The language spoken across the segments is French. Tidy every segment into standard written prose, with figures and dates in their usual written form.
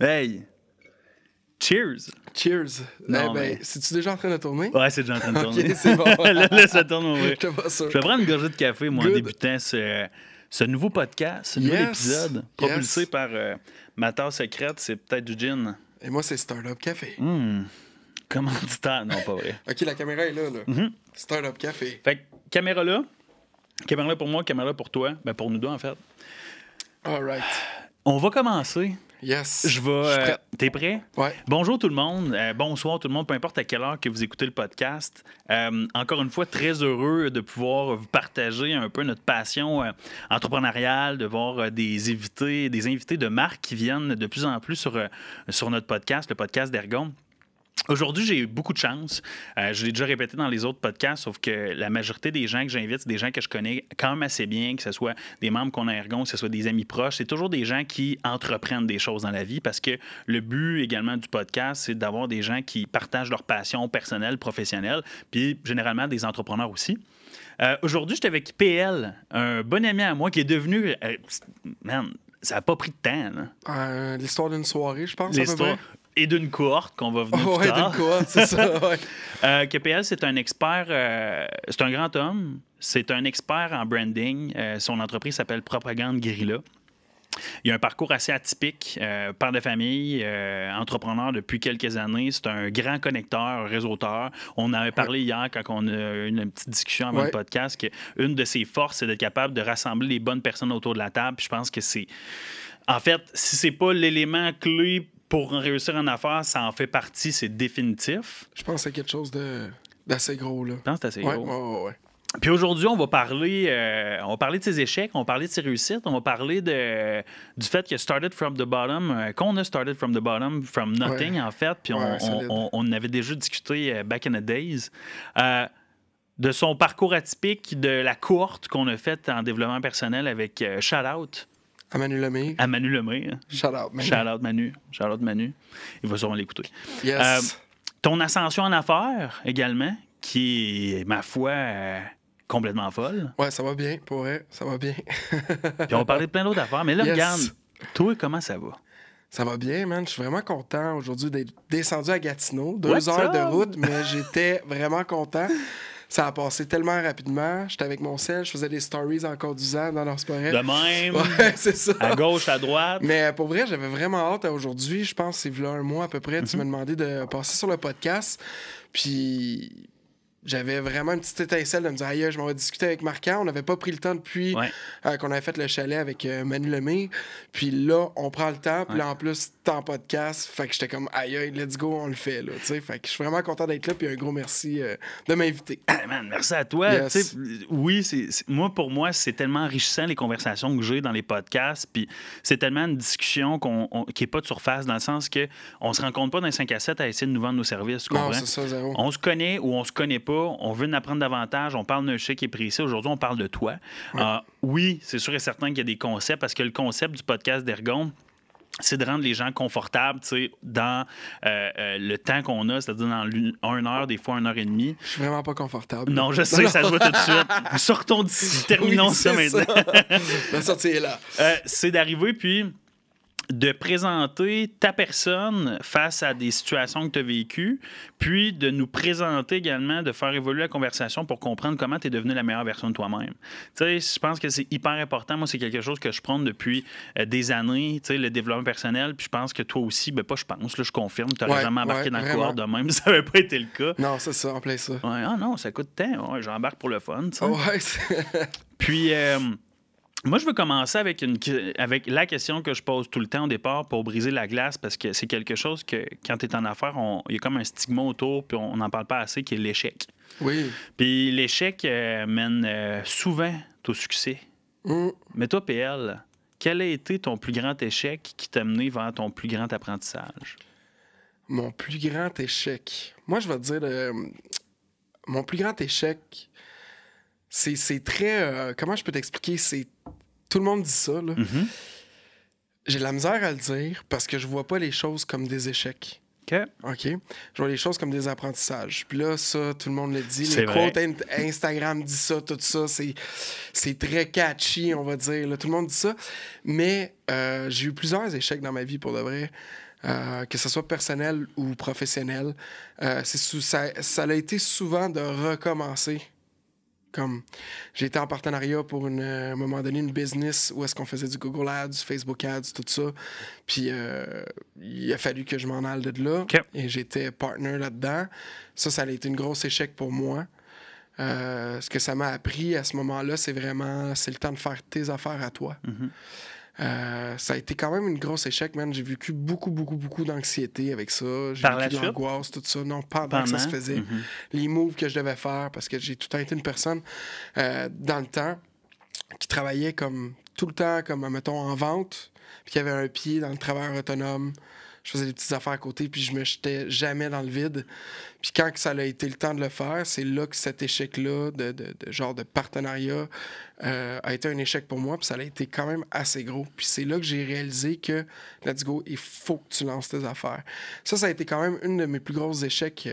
Hey! Cheers! Cheers! Non, ben, mais- c'est-tu déjà en train de tourner? Ouais, c'est déjà en train de tourner. Ok, c'est bon. Là, ça tourne, oui. J'étais pas sûr. Je vais prendre une gorgée de café, moi, en Good. débutant ce nouveau podcast, ce nouvel Yes. épisode, propulsé Yes. par ma tasse secrète, c'est peut-être du gin. Et moi, c'est Startup Café. Commanditaire, non, pas vrai. Ok, la caméra est là. Mm-hmm. Startup Café. Fait que, caméra là pour moi, caméra là pour toi, ben pour nous deux, en fait. All right. On va commencer. Yes. Je vais. suis prêt. T'es prêt? Ouais. Bonjour tout le monde. Bonsoir tout le monde, peu importe à quelle heure que vous écoutez le podcast. Encore une fois, très heureux de pouvoir vous partager un peu notre passion entrepreneuriale, de voir des invités de marque qui viennent de plus en plus sur notre podcast, le podcast d'Ergon. Aujourd'hui, j'ai eu beaucoup de chance. Je l'ai déjà répété dans les autres podcasts, sauf que la majorité des gens que j'invite, c'est des gens que je connais quand même assez bien, que ce soit des membres qu'on a à Ergon, que ce soit des amis proches. C'est toujours des gens qui entreprennent des choses dans la vie parce que le but également du podcast, c'est d'avoir des gens qui partagent leur passion personnelle, professionnelle, puis généralement des entrepreneurs aussi. Aujourd'hui, j'étais avec PL, un bon ami à moi qui est devenu... man, ça n'a pas pris de temps, là. L'histoire d'une soirée, je pense, à peu L'histoire... près. Et d'une cohorte qu'on va venir plus Ouais, tard. d'une cohorte, c'est ça, ouais. KPL, c'est un expert, c'est un grand homme, c'est un expert en branding. Son entreprise s'appelle Propagande Guerrilla. Il a un parcours assez atypique, père de famille, entrepreneur depuis quelques années. C'est un grand connecteur, un réseauteur. On en avait parlé hier quand on a eu une petite discussion avant le podcast qu'une de ses forces, c'est d'être capable de rassembler les bonnes personnes autour de la table. Puis je pense que c'est... En fait, si c'est pas l'élément clé pour réussir en affaires, ça en fait partie, c'est définitif. Je pense que c'est quelque chose d'assez gros, là. Je pense que c'est assez gros. Ouais. Puis aujourd'hui, on va parler de ses échecs, on va parler de ses réussites, on va parler du fait qu'il a started from the bottom, qu'on a started from the bottom, from nothing, en fait. Puis on avait déjà discuté back in the days. De son parcours atypique, de la cohorte qu'on a faite en développement personnel avec Shout Out. À Manu Lemay. À Manu Lemay. Shout out, Manu. Shout out, Manu. Shout out, Manu. Il va sûrement l'écouter. Yes. Ton ascension en affaires également, qui est, ma foi, complètement folle. Ouais, ça va bien, pour vrai, ça va bien. Puis on va parler de plein d'autres affaires. Mais là, Yes. regarde, toi, comment ça va? Ça va bien, man. Je suis vraiment content aujourd'hui d'être descendu à Gatineau. 2 What's heures de up? route, mais j'étais vraiment content. Ça a passé tellement rapidement. J'étais avec mon sel, je faisais des stories en conduisant dans leur sport. De même, Ouais, c'est ça. à gauche, à droite. Mais pour vrai, j'avais vraiment hâte à aujourd'hui. Je pense que c'est là un mois à peu près. Tu m'as demandé de passer sur le podcast. Puis j'avais vraiment une petite étincelle de me dire aïe, je m'en vais discuter avec Marquand. On n'avait pas pris le temps depuis qu'on avait fait le chalet avec Manu Lemay. Puis là, on prend le temps. Puis là, en plus, t'es en podcast. Fait que j'étais comme aïe, let's go, on le fait. Là, t'sais. Fait que je suis vraiment content d'être là. Puis un gros merci de m'inviter. Ah, man, merci à toi. Yes. Tu sais, oui, moi, pour moi, c'est tellement enrichissant les conversations que j'ai dans les podcasts. Puis c'est tellement une discussion qui n'est pas de surface, dans le sens qu'on ne se rencontre pas dans les 5 à 7 à essayer de nous vendre nos services. Tu Non, comprends? c'est ça, zéro. On se connaît ou on se connaît pas. On veut en apprendre davantage. On parle d'un sujet qui est précis. Aujourd'hui, on parle de toi. Oui, c'est sûr et certain qu'il y a des concepts, parce que le concept du podcast d'Ergon, c'est de rendre les gens confortables, tu sais, dans le temps qu'on a, c'est-à-dire dans 1 heure, des fois 1 heure et demie. Je suis vraiment pas confortable. Non, je sais, ça se voit tout de suite. Sortons d'ici, terminons Oui, ça c'est maintenant. La sortie est là. C'est d'arriver, puis de présenter ta personne face à des situations que tu as vécues, puis de nous présenter également, de faire évoluer la conversation pour comprendre comment tu es devenu la meilleure version de toi-même. Tu sais, je pense que c'est hyper important. Moi, c'est quelque chose que je prône depuis des années, tu sais, le développement personnel, puis je pense que toi aussi, ben pas je pense, là, je confirme, tu n'aurais jamais embarqué dans le cohort de même, ça n'avait pas été le cas. Non, c'est ça, en plein ça. Ouais, ah non, ça coûte temps. Ouais, j'embarque pour le fun, tu sais. Ouais, Puis... moi, je veux commencer avec la question que je pose tout le temps au départ pour briser la glace, parce que c'est quelque chose que, quand tu es en affaires, il y a comme un stigma autour, puis on n'en parle pas assez, qui est l'échec. Oui. Puis l'échec mène souvent au succès. Mais toi, PL, quel a été ton plus grand échec qui t'a mené vers ton plus grand apprentissage? Mon plus grand échec. Moi, je vais te dire, mon plus grand échec, c'est très... comment je peux t'expliquer? Tout le monde dit ça, là. Mm-hmm. J'ai de la misère à le dire parce que je vois pas les choses comme des échecs. OK? Je vois les choses comme des apprentissages. Puis là, ça, tout le monde le dit. C'est Les vrai. quotes Instagram disent ça, tout ça. C'est très catchy, on va dire. Là. Tout le monde dit ça. Mais j'ai eu plusieurs échecs dans ma vie, pour de vrai. que ce soit personnel ou professionnel. Ça a été souvent de recommencer. Comme j'ai été en partenariat pour à un moment donné une business où est-ce qu'on faisait du Google Ads, Facebook Ads, tout ça. Puis il a fallu que je m'en aille de là. Okay. Et j'étais partner là-dedans. Ça a été un gros échec pour moi. Ce que ça m'a appris à ce moment-là, c'est le temps de faire tes affaires à toi. Ça a été quand même une grosse échec, man. J'ai vécu beaucoup d'anxiété avec ça. J'ai vécu de l'angoisse, tout ça. Non, pendant que ça se faisait. Les moves que je devais faire, parce que j'ai tout le temps été une personne dans le temps qui travaillait comme tout le temps, comme, mettons, en vente, puis qui avait un pied dans le travail autonome. Je faisais des petites affaires à côté, puis je me jetais jamais dans le vide. Puis quand ça a été le temps de le faire, c'est là que cet échec-là, de genre de partenariat, a été un échec pour moi, puis ça a été quand même assez gros. Puis c'est là que j'ai réalisé que, let's go, il faut que tu lances tes affaires. Ça a été quand même une de mes plus grosses échecs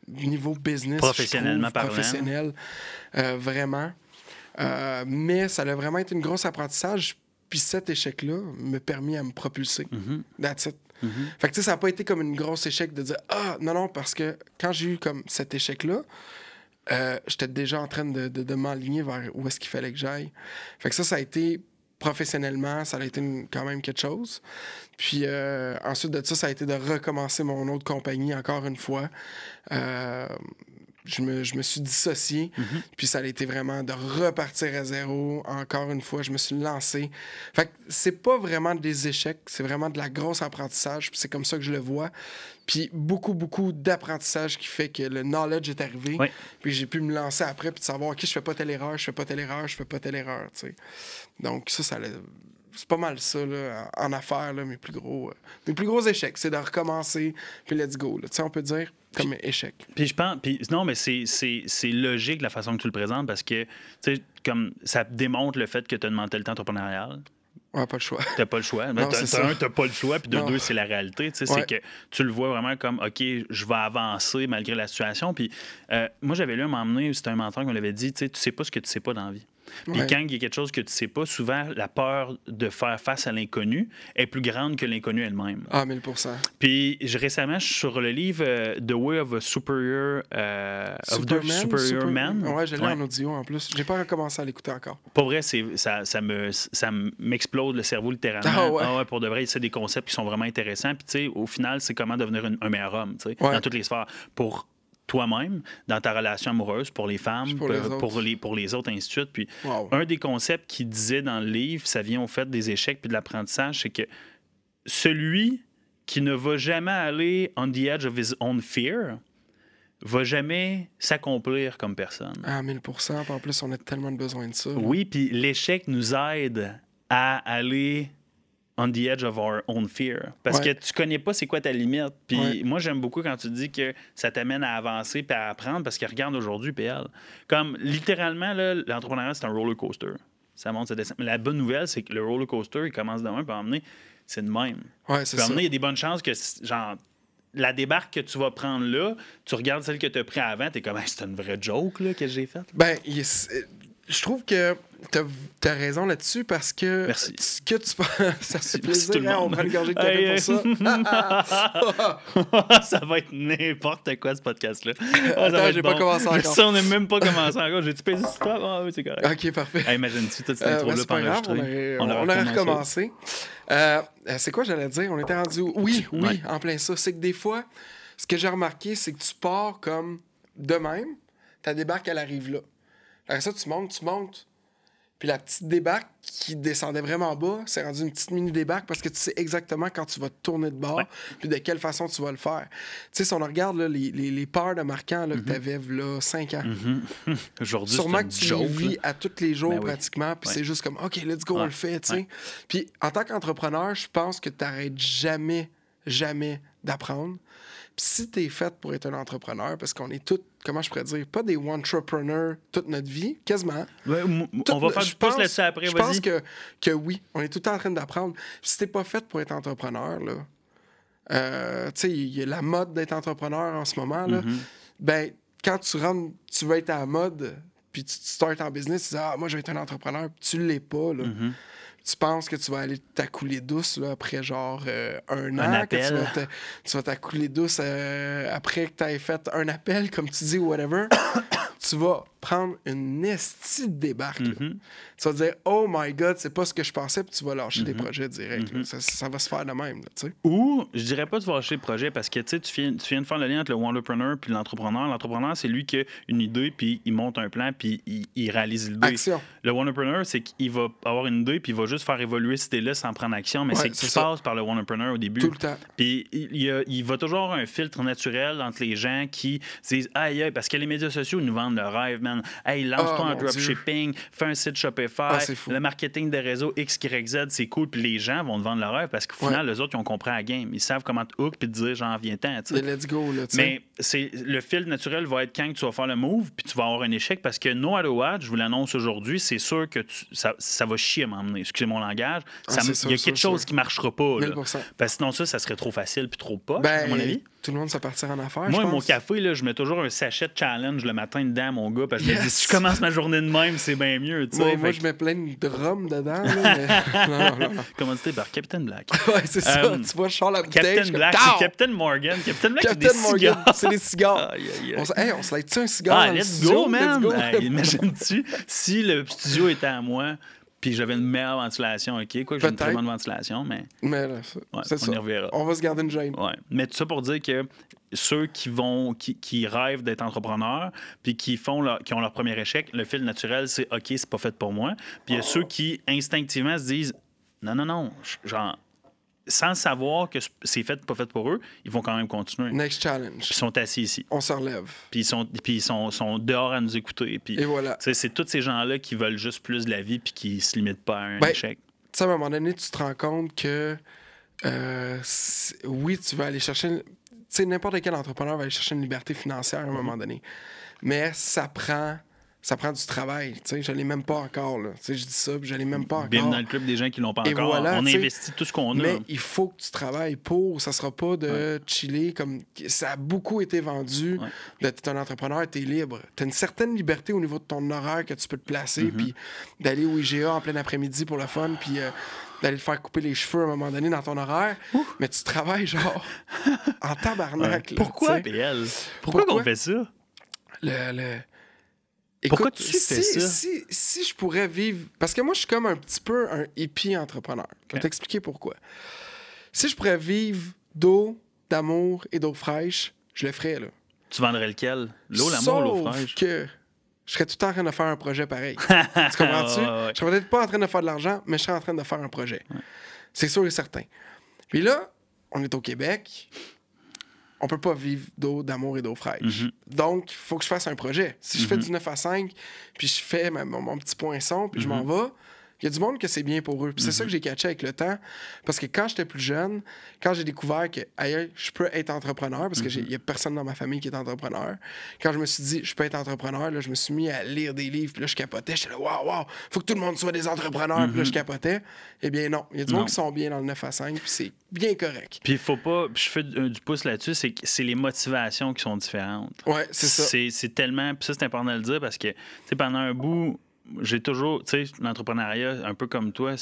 niveau business. Professionnellement parlant. Professionnel, vraiment. Mais ça a vraiment été une grosse apprentissage. Puis cet échec-là m'a permis à me propulser. That's it. Fait que tu sais, ça n'a pas été comme une grosse échec de dire « Ah, non, parce que quand j'ai eu comme cet échec-là, j'étais déjà en train de m'aligner vers où est-ce qu'il fallait que j'aille. » Fait que ça a été professionnellement, ça a été quand même quelque chose. Puis ensuite de ça a été de recommencer mon autre compagnie encore une fois. Je me suis dissocié, puis ça a été vraiment de repartir à zéro. Encore une fois, je me suis lancé. Fait que c'est pas vraiment des échecs, c'est vraiment de la grosse apprentissage, puis c'est comme ça que je le vois. Puis beaucoup d'apprentissage qui fait que le knowledge est arrivé, puis j'ai pu me lancer après, puis de savoir, OK, je fais pas telle erreur, tu sais. Donc ça c'est pas mal ça, là, en affaires, là, mes plus gros échecs. C'est de recommencer, puis let's go. Tu sais, on peut dire comme échec. Puis je pense... non, mais c'est logique la façon que tu le présentes parce que, tu sais, comme ça démontre le fait que tu as une mentalité entrepreneuriale. Ouais, pas le choix. T'as pas le choix. Non, t'as pas le choix, puis de deux, c'est la réalité. Tu sais, c'est que tu le vois vraiment comme, OK, je vais avancer malgré la situation. Puis moi, j'avais lu à m'emmener, c'était un mentor qui me l'avait dit, tu sais pas ce que tu sais pas dans la vie. Puis quand il y a quelque chose que tu sais pas, souvent, la peur de faire face à l'inconnu est plus grande que l'inconnu elle-même. Ah, 1000%. Puis récemment, je suis sur le livre The Way of a Superior, Man. Ouais, je l'ai en audio en plus. J'ai pas recommencé à l'écouter encore. Pour vrai, ça m'explose le cerveau littéralement. Ah ouais, pour de vrai, c'est des concepts qui sont vraiment intéressants. Puis tu sais, au final, c'est comment devenir un meilleur homme, tu sais, dans toutes les sphères. Pour toi-même, dans ta relation amoureuse, pour les femmes, pour les autres, ainsi de suite. Puis un des concepts qu'il disait dans le livre, ça vient au fait des échecs puis de l'apprentissage, c'est que celui qui ne va jamais aller on the edge of his own fear va jamais s'accomplir comme personne. Ah, 1000%. En plus, on a tellement besoin de ça. Oui, puis l'échec nous aide à aller on the edge of our own fear. Parce que tu connais pas c'est quoi ta limite. Puis moi, j'aime beaucoup quand tu dis que ça t'amène à avancer puis à apprendre parce que regarde aujourd'hui, PL. Comme littéralement, là, l'entrepreneuriat, c'est un roller coaster. Ça monte, ça descend. Mais la bonne nouvelle, c'est que le roller coaster, il commence demain, puis à emmener, c'est de même. Ouais, c'est ça. Il y a des bonnes chances que, genre, la débarque que tu vas prendre là, tu regardes celle que tu as pris avant, t'es comme, c'est une vraie joke là, que j'ai faite. Ben, je trouve que t'as raison là-dessus parce que merci. Ce que tu ça se fait plaisir, hein, on prend une gorgée de café pour ça. Ça va être n'importe quoi ce podcast-là. Attends, j'ai pas commencé encore. Ça, on n'a même pas commencé encore. J'ai-tu payé cette histoire? Ah oui, c'est correct. OK, parfait. Imagine-tu, toute cette intro-là pas grave, on aurait recommencé. C'est quoi j'allais dire? On était rendu... Oui, en plein ça. C'est que des fois, ce que j'ai remarqué, c'est que tu pars comme de même, ta débarque, elle arrive là. Après ça, tu montes. Puis la petite débarque qui descendait vraiment bas, c'est rendu une petite mini-débarque parce que tu sais exactement quand tu vas te tourner de bord puis de quelle façon tu vas le faire. Tu sais, si on regarde là, les peurs de marquant là, que tu avais là, 5 ans, aujourd'hui, sûrement que tu les vis à tous les jours pratiquement, puis c'est juste comme « OK, let's go, on le fait », tu sais. Puis en tant qu'entrepreneur, je pense que tu n'arrêtes jamais d'apprendre. Puis si t'es fait pour être un entrepreneur, parce qu'on est tous, comment je pourrais dire, pas des one-entrepreneurs toute notre vie, quasiment. Ouais, on va faire du pouce là-dessus après, je pense que oui, on est tout le temps en train d'apprendre. Puis si t'es pas fait pour être entrepreneur, là, tu sais, il y a la mode d'être entrepreneur en ce moment, là, ben, quand tu rentres, tu veux être à la mode, puis tu startes en business, tu dis « Ah, moi, je vais être un entrepreneur », puis tu l'es pas, là. tu penses que tu vas aller t'accouler douce là, après genre un an, appel. que tu vas t'accouler douce après que tu aies fait un appel, comme tu dis, ou whatever, tu vas prendre une estie de débarque. Là. Tu vas dire, oh my God, c'est pas ce que je pensais, puis tu vas lâcher des projets directs. Là. Ça va se faire de même. Là, tu sais. Ou, je dirais pas de lâcher le projet parce que tu viens de faire le lien entre le Wonderpreneur puis l'entrepreneur. L'entrepreneur, c'est lui qui a une idée, puis il monte un plan, puis il réalise l'idée. Action. Le Wonderpreneur, c'est qu'il va avoir une idée, puis il va juste faire évoluer cette idée-là sans prendre action, mais c'est que tu passes par le Wonderpreneur au début. Tout le temps. Puis il va toujours avoir un filtre naturel entre les gens qui disent aïe, aïe, parce que les médias sociaux nous vendent le rêve, man. Hey, lance-toi en dropshipping, fais un site Shopify, le marketing des réseaux X, Y, Z, c'est cool. Puis les gens vont te vendre le rêve parce qu'au final, les autres, ils ont compris la game. Ils savent comment te hook puis te dire, j'en viens-t'en. Let's go, là, tu sais. Mais le filtre naturel va être quand tu vas faire le move, puis tu vas avoir un échec parce que no matter what, je vous l'annonce aujourd'hui, c'est sûr que ça va chier à m'emmener. Excusez mon langage. Il y a quelque chose qui ne marchera pas. Là. Parce que sinon, ça serait trop facile puis trop poche, à mon avis. Tout le monde, ça partira en affaires. Moi, mon café, là, je mets toujours un sachet de challenge le matin dedans, mon gars, parce que je me dis, si je commence ma journée de même, c'est bien mieux. Moi, je mets plein de drums dedans. Là, mais... non. Commandité par Captain Black. Ouais, c'est ça. Tu vois, je sors la bouteille. Captain Black, c'est Captain Morgan. Captain Black, c'est des cigares. C'est des cigares. On se light-tu un cigare? Ah, let's go, man! Imagine-tu si le studio était à moi. Puis j'avais une meilleure ventilation, OK? Quoi que j'ai une très bonne ventilation, mais là, c'est ça. On y reverra. On va se garder une gêne. Ouais. Mais tout ça pour dire que ceux qui rêvent d'être entrepreneurs, puis qui ont leur premier échec, le fil naturel, c'est OK, c'est pas fait pour moi. Puis il y a ceux qui, instinctivement, se disent non, genre, sans savoir que c'est pas fait pour eux, ils vont quand même continuer. Next challenge. Puis ils sont assis ici. On se relève. Puis ils sont dehors à nous écouter. Puis, et voilà. C'est tous ces gens-là qui veulent juste plus de la vie puis qui se limitent pas à un échec. Tu sais, à un moment donné, tu te rends compte que oui, tu vas aller chercher... Tu sais, n'importe quel entrepreneur va aller chercher une liberté financière à un moment donné. Mais ça prend du travail. Tu sais, je l'ai même pas encore. Là. Tu sais, je dis ça, puis je l'ai même pas encore. Bien dans le club des gens qui l'ont pas encore. Voilà, on investit tout ce qu'on a. Mais il faut que tu travailles pour. Ça sera pas de chiller comme... Ça a beaucoup été vendu. T'es un entrepreneur, t'es libre. T'as une certaine liberté au niveau de ton horaire que tu peux te placer, puis d'aller au IGA en plein après-midi pour le fun, puis... d'aller te faire couper les cheveux à un moment donné dans ton horaire, mais tu travailles genre en tabarnak. Là, pourquoi, PL? Pourquoi qu'on fait ça? Écoute, pourquoi tu fais ça? Si je pourrais vivre... Parce que moi, je suis comme un petit peu un hippie entrepreneur. Je vais t'expliquer pourquoi. Si je pourrais vivre d'eau, d'amour et d'eau fraîche, je le ferais, là. Tu vendrais lequel? L'eau, l'amour ou l'eau fraîche? Sauf que je serais tout le temps en train de faire un projet pareil. Tu comprends-tu? Je serais peut-être pas en train de faire de l'argent, mais je serais en train de faire un projet. C'est sûr et certain. Puis là, on est au Québec. On peut pas vivre d'eau, d'amour et d'eau fraîche. Donc, il faut que je fasse un projet. Si je fais du 9 à 5, puis je fais mon petit poinçon, puis je m'en vais, il y a du monde que c'est bien pour eux. Puis c'est ça que j'ai catché avec le temps. Parce que quand j'étais plus jeune, quand j'ai découvert que ailleurs, je peux être entrepreneur, parce qu'il y a personne dans ma famille qui est entrepreneur, quand je me suis dit, je peux être entrepreneur, là, je me suis mis à lire des livres, puis là, je capotais. J'étais là, waouh, faut que tout le monde soit des entrepreneurs, puis là, je capotais. Eh bien, non. Il y a du monde qui sont bien dans le 9 à 5, puis c'est bien correct. Puis il faut pas... Je fais du pouce là-dessus, c'est que c'est les motivations qui sont différentes. Ouais, c'est ça. C'est tellement... Puis ça, c'est important de le dire, parce que, tu sais, pendant un bout... J'ai toujours, tu sais, l'entrepreneuriat, un peu comme toi,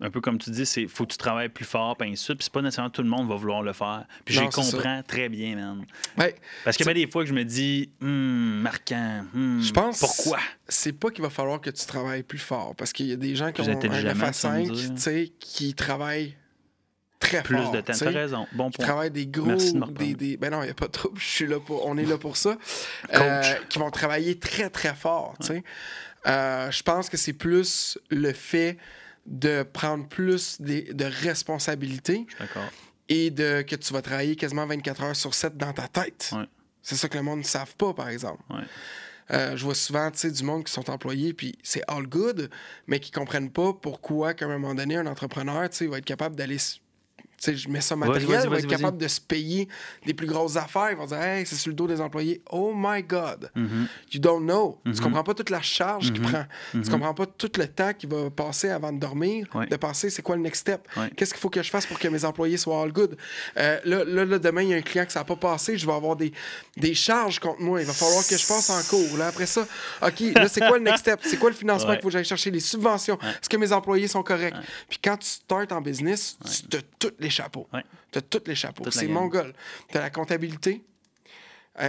un peu comme tu dis, c'est faut que tu travailles plus fort, puis ainsi de suite. Puis c'est pas nécessairement tout le monde va vouloir le faire. Puis je les comprends très bien, man. Ouais, parce qu'il y a des fois que je me dis, marquant, je pense pourquoi? C'est pas qu'il va falloir que tu travailles plus fort. Parce qu'il y a des gens qui ont un 9 à 5, tu sais, qui travaillent très plus fort. Plus de temps, t'as raison. Bon point. Qui travaillent des gros... Merci de ben non, il n'y a pas de trouble. On est là pour ça. Qui vont travailler très, très fort, tu sais. Je pense que c'est plus le fait de prendre plus de responsabilités et que tu vas travailler quasiment 24 heures sur 7 dans ta tête. Ouais. C'est ça que le monde ne savent pas, par exemple. Ouais. Je vois souvent du monde qui sont employés, puis c'est all good, mais qui comprennent pas pourquoi, qu'à un moment donné, un entrepreneur va être capable d'aller sais, je mets ça matériel, ils vont être capables de se payer des plus grosses affaires. Ils vont dire, hey, c'est sur le dos des employés. Oh my God. You don't know. Tu comprends pas toute la charge qu'il prend. Tu comprends pas tout le temps qu'il va passer avant de dormir, de penser c'est quoi le next step. Qu'est-ce qu'il faut que je fasse pour que mes employés soient all good. Là, demain, il y a un client que ça n'a pas passé. Je vais avoir des charges contre moi. Il va falloir que je passe en cours. Là, après ça, OK, là, c'est quoi le next step? C'est quoi le financement qu'il faut que j'aille chercher? Les subventions. Est-ce que mes employés sont corrects? Puis quand tu startes en business, tu as tous les chapeaux. Tu as tous les chapeaux. C'est mon goal. Tu as la comptabilité.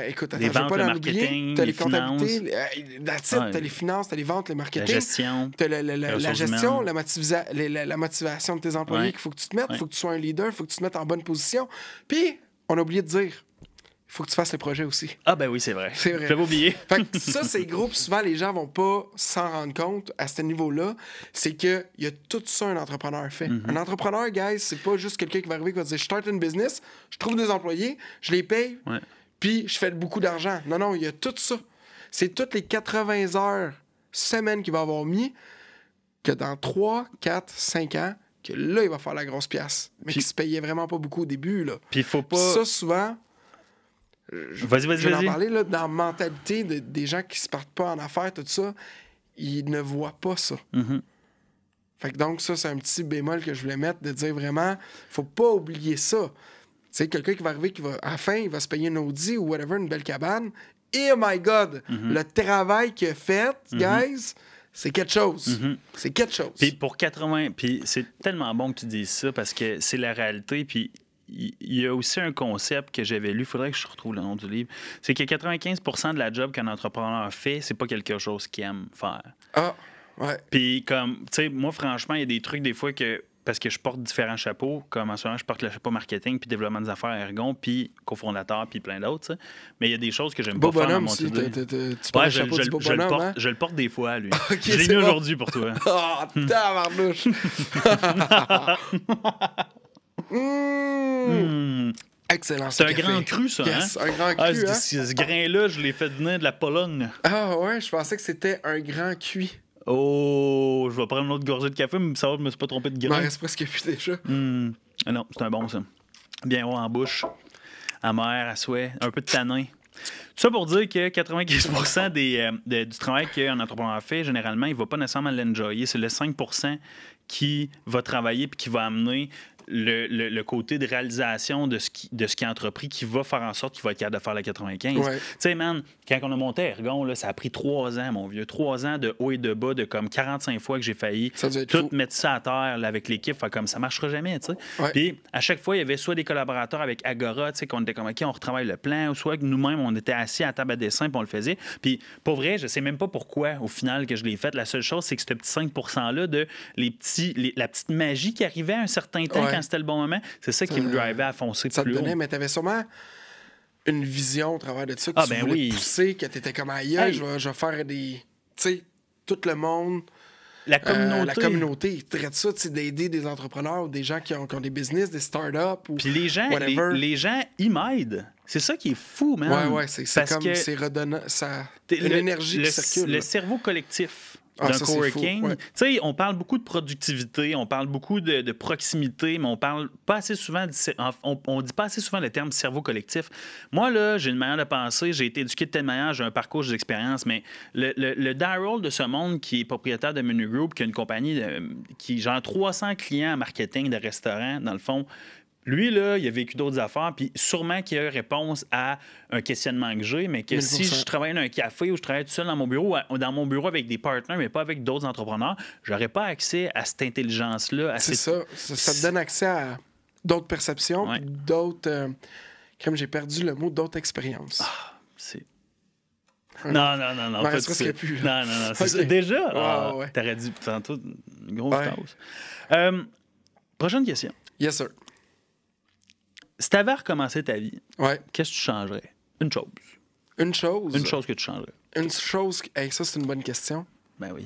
Écoute, attends, je vais pas l'oublier. Tu as les comptabilités. Tu as les finances, tu as les ventes, le marketing. La gestion. Tu as la gestion, la motivation de tes employés qu'il faut que tu te mettes. Il faut que tu sois un leader. Il faut que tu te mettes en bonne position. Puis, on a oublié de dire, il faut que tu fasses les projets aussi. Ah ben oui, c'est vrai. C'est vrai. J'avais oublié. Fait que ça, c'est gros. Puis souvent, les gens vont pas s'en rendre compte à ce niveau-là. C'est qu'il y a tout ça un entrepreneur fait. Un entrepreneur, guys, c'est pas juste quelqu'un qui va arriver et qui va dire, je start une business, je trouve des employés, je les paye, puis je fais beaucoup d'argent. Non, non, il y a tout ça. C'est toutes les 80 heures semaine qu'il va avoir mis que dans 3, 4, 5 ans, que là, il va faire la grosse pièce. Mais qui se payait vraiment pas beaucoup au début, là. Puis il faut pas... Ça, souvent... Vas-y. Je vais en parler, là, dans la mentalité des gens qui se partent pas en affaires, tout ça, ils ne voient pas ça. Fait que donc, ça, c'est un petit bémol que je voulais mettre, de dire vraiment, faut pas oublier ça. Tu sais, quelqu'un qui va arriver, à la fin, il va se payer une Audi ou whatever, une belle cabane. Et oh my God! Le travail qu'il a fait, guys, c'est quelque chose. C'est quelque chose. Puis pour 80... Puis c'est tellement bon que tu dises ça, parce que c'est la réalité, puis... Il y a aussi un concept que j'avais lu, il faudrait que je retrouve le nom du livre, c'est que 95% de la job qu'un entrepreneur fait, c'est pas quelque chose qu'il aime faire. Ah, ouais. Puis comme, tu sais, moi franchement, il y a des trucs des fois que, parce que je porte différents chapeaux, comme en ce moment, je porte le chapeau marketing, puis développement des affaires Ergon, puis cofondateur, puis plein d'autres, t'sais. Mais il y a des choses que j'aime pas faire dans mon tu portes le chapeau du beau bonhomme, hein? Je le porte des fois, lui. Okay, je l'ai mis aujourd'hui pour toi. Ah, tabarnouche! Excellent. C'est un grand cru, ça. Yes, hein? Un grand cru. Hein? Ce grain-là, je l'ai fait venir de la Pologne. Ah ouais, je pensais que c'était un grand cuit. Oh, je vais prendre une autre gorgée de café, mais ça va, je me suis pas trompé de grain. Il m'en reste presque plus déjà. Ah non, c'est un bon, ça. Bien haut en bouche, amer, à souhait, un peu de tanin. Tout ça pour dire que 95% du travail qu'un entrepreneur fait, généralement, il ne va pas nécessairement l'enjoyer. C'est le 5% qui va travailler et qui va amener le côté de réalisation de ce qui est entrepris qui va faire en sorte qu'il va être capable de faire la 95. Tu sais, man, quand on a monté Ergon, là, ça a pris 3 ans, mon vieux. 3 ans de haut et de bas, de comme 45 fois que j'ai failli tout mettre ça à terre là, avec l'équipe. Fait comme ça marchera jamais, tu sais. Puis à chaque fois, il y avait soit des collaborateurs avec Agora, tu sais, qu'on était comme, OK, on retravaille le plan, ou soit que nous-mêmes, on était assis à table à dessin puis on le faisait. Puis pour vrai, je sais même pas pourquoi, au final, que je l'ai fait. La seule chose, c'est que ce petit 5%-là de la petite magie qui arrivait à un certain temps quand c'était le bon moment, c'est ça qui me drivait à foncer plus haut. Ça te donnait, mais t'avais sûrement une vision au travers de ça que tu voulais pousser, que t'étais comme ailleurs, je vais faire des... Tu sais, tout le monde... La communauté. Il traite ça, d'aider des entrepreneurs ou des gens qui ont des business, des startups ou puis les gens, ils m'aident. C'est ça qui est fou, man. Ouais, c'est comme... C'est redonnant... L'énergie qui circule. Le cerveau collectif d'un coworking. Tu sais, on parle beaucoup de productivité, on parle beaucoup de proximité, mais on parle pas assez souvent, on dit pas assez souvent le terme cerveau collectif. Moi, là, j'ai une manière de penser, j'ai été éduqué de telle manière, j'ai un parcours, j'ai l'expérience, mais le Daryl de ce monde qui est propriétaire de Menu Group, qui a une compagnie qui genre 300 clients en marketing de restaurants, dans le fond, lui, là, il a vécu d'autres affaires, puis sûrement qu'il y a une réponse à un questionnement que j'ai, mais que 1000%. Si je travaillais dans un café ou je travaillais tout seul dans mon bureau avec des partenaires, mais pas avec d'autres entrepreneurs, j'aurais pas accès à cette intelligence-là. C'est ça. Ça te donne accès à d'autres perceptions, puis d'autres... comme j'ai perdu le mot, d'autres expériences. Ah, c'est... Non. Il m'en reste presque plus. Non. C'est ça. Déjà? T'aurais dit tantôt une grosse tasse. Prochaine question. Yes, sir. Si tu avais recommencé ta vie, qu'est-ce que tu changerais? Une chose. Une chose? Une chose que tu changerais. Une chose... Hey, ça, c'est une bonne question. Ben oui.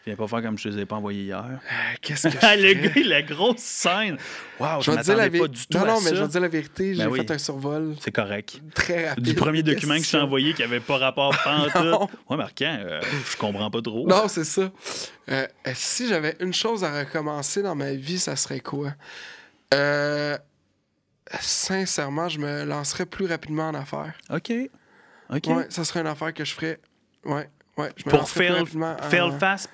Viens pas faire comme je te les ai pas envoyés hier. Qu'est-ce que je ferais? Le gars, la grosse scène. Wow, je m'attendais pas du tout à ça. Non, mais je vais te dire la vérité. J'ai fait un survol. C'est correct. Très rapide. Du premier document que je t'ai envoyé qui avait pas rapport pantoute. Ouais, marquant. Je comprends pas trop. Non, c'est ça. Si j'avais une chose à recommencer dans ma vie, ça serait quoi? Sincèrement, je me lancerais plus rapidement en affaires. OK. Ouais, ça serait une affaire que je ferais. Ouais, je me Pour lancerais plus rapidement. fail fast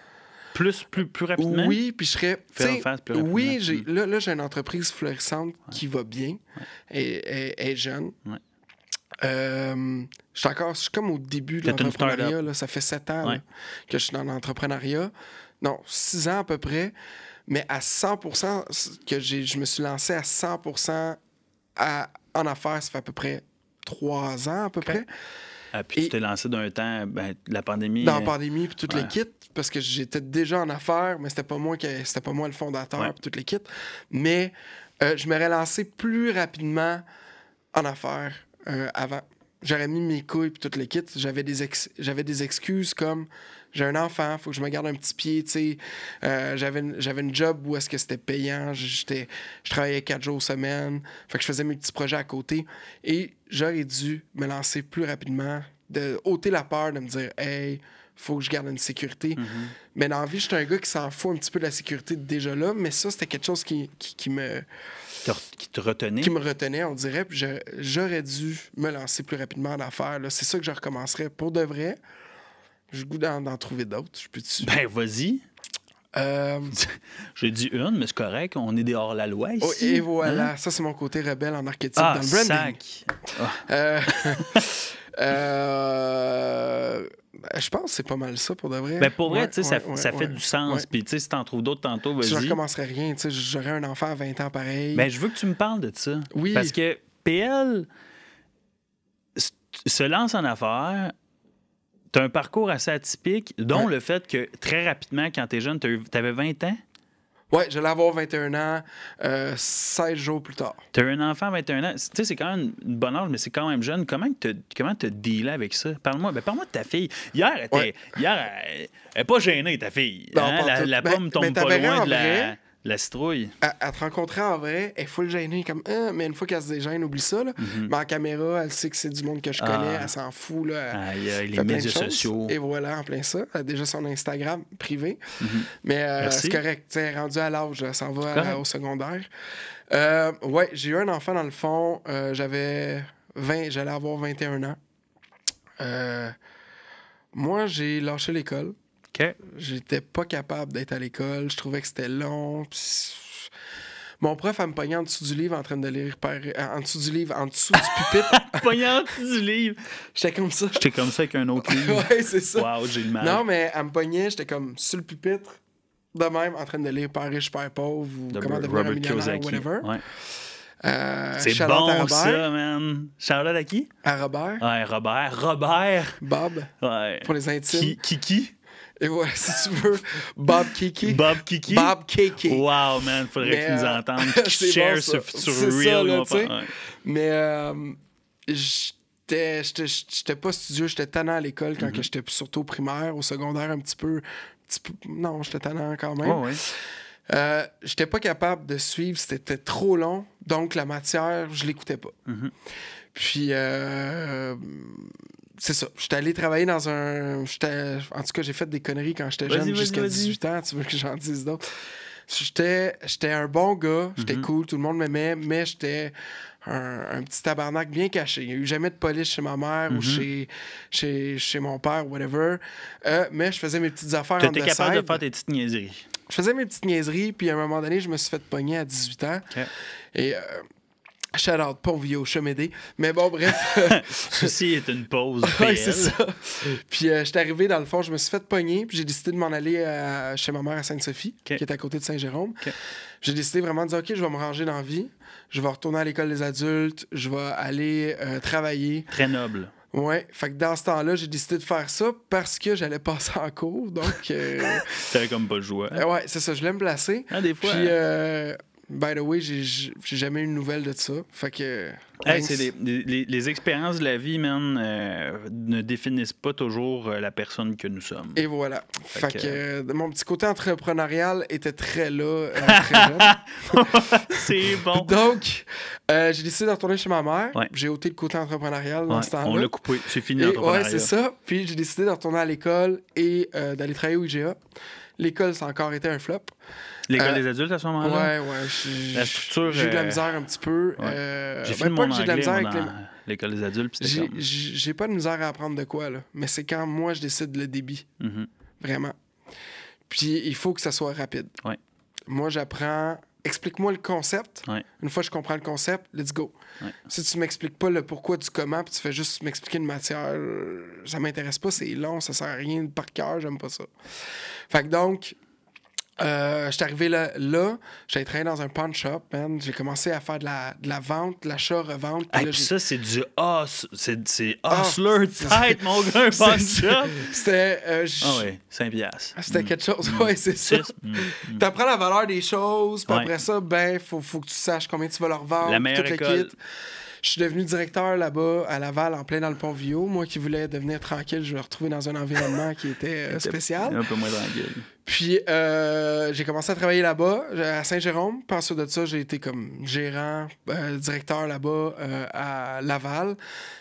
plus rapidement? Oui, puis je serais... Fail fast plus rapidement. Oui, là, j'ai une entreprise florissante qui va bien. Et est jeune. Ouais. Je suis comme au début de l'entrepreneuriat. Là, ça fait 7 ans là, que je suis dans l'entrepreneuriat. Non, 6 ans à peu près. Mais à 100%, je me suis lancé à 100% en affaires, ça fait à peu près 3 ans à peu près. Puis tu t'es lancé d'un temps, la pandémie. Dans la pandémie, puis toute l'équipe, parce que j'étais déjà en affaires, mais c'était pas moi le fondateur, puis toute l'équipe. Mais je m'aurais lancé plus rapidement en affaires avant. J'aurais mis mes couilles puis toute l'équipe. J'avais des excuses comme j'ai un enfant, faut que je me garde un petit pied, tu sais. J'avais une job où est-ce que c'était payant. Je travaillais 4 jours semaine. Fait que je faisais mes petits projets à côté. Et j'aurais dû me lancer plus rapidement, de ôter la peur, de me dire hey, faut que je garde une sécurité. Mm-hmm. Mais dans la vie, j'étais un gars qui s'en fout un petit peu de la sécurité déjà là, mais ça, c'était quelque chose qui te retenait. Qui me retenait, on dirait. Puis j'aurais dû me lancer plus rapidement en affaires. Là. C'est ça que je recommencerais pour de vrai. J'ai le goût d'en trouver d'autres. Je peux-tu... Ben, vas-y. J'ai dit une, mais c'est correct. On est des hors-la-loi ici. Oh, et voilà. Hein? Ça, c'est mon côté rebelle en archétype dans le branding. Je pense que c'est pas mal ça pour de vrai. Ben pour vrai, tu sais, ça fait du sens. Puis, tu sais, si t'en trouves d'autres tantôt, vas-y. Je recommencerais rien. Tu sais, j'aurais un enfant à 20 ans pareil. Ben, je veux que tu me parles de ça. Oui. Parce que PL se lance en affaires. T'as un parcours assez atypique, dont le fait que très rapidement, quand t'es jeune, t'avais 20 ans? Ouais, j'allais avoir 21 ans 16 jours plus tard. T'as eu un enfant à 21 ans. Tu sais, c'est quand même une bonne âge, mais c'est quand même jeune. Comment t'as dealé avec ça? Parle-moi de ta fille. Hier, elle est pas gênée, ta fille. Non, hein? La pomme tombe pas loin de la citrouille. Elle te rencontrait en vrai, elle est full gênée, comme mais une fois qu'elle se dégêne, oublie ça. Là. Mm-hmm. Mais en caméra, elle sait que c'est du monde que je connais, elle s'en fout. Là, les médias sociaux. Et voilà, en plein ça. Elle a déjà son Instagram privé. Mm-hmm. Mais c'est correct, elle est rendue à l'âge, elle s'en va au secondaire. Ouais, j'ai eu un enfant dans le fond, j'allais avoir 21 ans. Moi, j'ai lâché l'école. Okay. J'étais pas capable d'être à l'école. Je trouvais que c'était long. Mon prof, elle me pognait en dessous du livre en train de lire. En dessous du pupitre. Pognait en dessous du livre. J'étais comme ça. J'étais comme ça avec un autre livre. Ouais, c'est ça. Wow, j'ai le mal. Non, mais elle me pognait, j'étais comme sur le pupitre, de même, en train de lire Père riche, Père pauvre ou Comment devenir un millionnaire ou whatever. Ouais. C'est bon ça, man. Shout-out à qui? À Robert. Ouais, Robert. Bob. Ouais. Pour les intimes. Kiki. Et ouais, si tu veux, Bob Kiki. Bob Kiki. Wow, man, faudrait qu'ils nous entendent. Share ce futur real. Mais j'étais pas studieux, j'étais tannant à l'école quand j'étais surtout au primaire, au secondaire un petit peu. Non, j'étais tannant quand même. Oh, ouais. J'étais pas capable de suivre, c'était trop long, donc la matière, je l'écoutais pas. Mm-hmm. Puis, c'est ça. J'étais allé travailler dans un... En tout cas, j'ai fait des conneries quand j'étais jeune, jusqu'à 18 ans. Tu veux que j'en dise d'autres? J'étais un bon gars, j'étais cool, tout le monde m'aimait, mais j'étais un petit tabarnak bien caché. Il n'y a eu jamais de police chez ma mère ou chez mon père, whatever. Mais je faisais mes petites affaires en T'étais capable de faire tes petites niaiseries. Je faisais mes petites niaiseries, puis à un moment donné, je me suis fait pogner à 18 ans. Okay. Et... shout-out, pas vieux au chemédé. Mais bon, bref. Ceci est une pause. Oui, c'est ça. Puis j'étais arrivé, dans le fond, je me suis fait pogner, puis j'ai décidé de m'en aller chez ma mère à Sainte-Sophie, qui est à côté de Saint-Jérôme. J'ai décidé vraiment de dire, OK, je vais me ranger dans la vie, je vais retourner à l'école des adultes, je vais aller travailler. Très noble. Ouais, fait que dans ce temps-là, j'ai décidé de faire ça parce que j'allais passer en cours, donc... T'avais comme pas le choix. Ouais, c'est ça, je voulais me placer. Ah, des fois... Puis... by the way, j'ai jamais eu de nouvelles de ça. Fait que. C'est les expériences de la vie, man, ne définissent pas toujours la personne que nous sommes. Et voilà. Fait que mon petit côté entrepreneurial était très là, très jeune. C'est bon. Donc, j'ai décidé de retourner chez ma mère. Ouais. J'ai ôté le côté entrepreneurial dans ce temps-là. On l'a coupé. C'est fini l'entrepreneuriat. Ouais, c'est ça. Puis j'ai décidé de retourner à l'école et d'aller travailler au IGA. L'école, ça a encore été un flop. L'école des adultes à ce moment-là? Ouais. La structure... J'ai eu de la misère un petit peu. J'ai fait mon anglais, j'ai de la misère avec l'école des adultes. J'ai pas de misère à apprendre de quoi, là. Mais c'est quand moi, je décide le débit. Vraiment. Puis, il faut que ça soit rapide. Ouais. Moi, j'apprends... Explique-moi le concept. Ouais. Une fois que je comprends le concept, let's go. Ouais. Si tu m'expliques pas le pourquoi du comment, puis tu fais juste m'expliquer une matière, ça m'intéresse pas, c'est long, ça sert à rien par cœur, j'aime pas ça. Fait que donc, je suis arrivé là, j'allais travailler dans un pawn shop, man. J'ai commencé à faire de la vente, de l'achat-revente. Puis ça, c'est du c'est hustler tête, mon gars, un pawn shop. C'était... oui, 5 piastres. C'était quelque chose, ouais, c'est ça. T'apprends la valeur des choses, puis après ça, faut que tu saches combien tu vas leur vendre. La meilleure école. Je suis devenu directeur là-bas, à Laval, en plein dans le Pont-Vieux. Moi qui voulais devenir tranquille, je me retrouvais dans un environnement qui était spécial. Un peu moins tranquille. Puis, j'ai commencé à travailler là-bas, à Saint-Jérôme. Puis ensuite de ça, j'ai été comme gérant, directeur là-bas à Laval.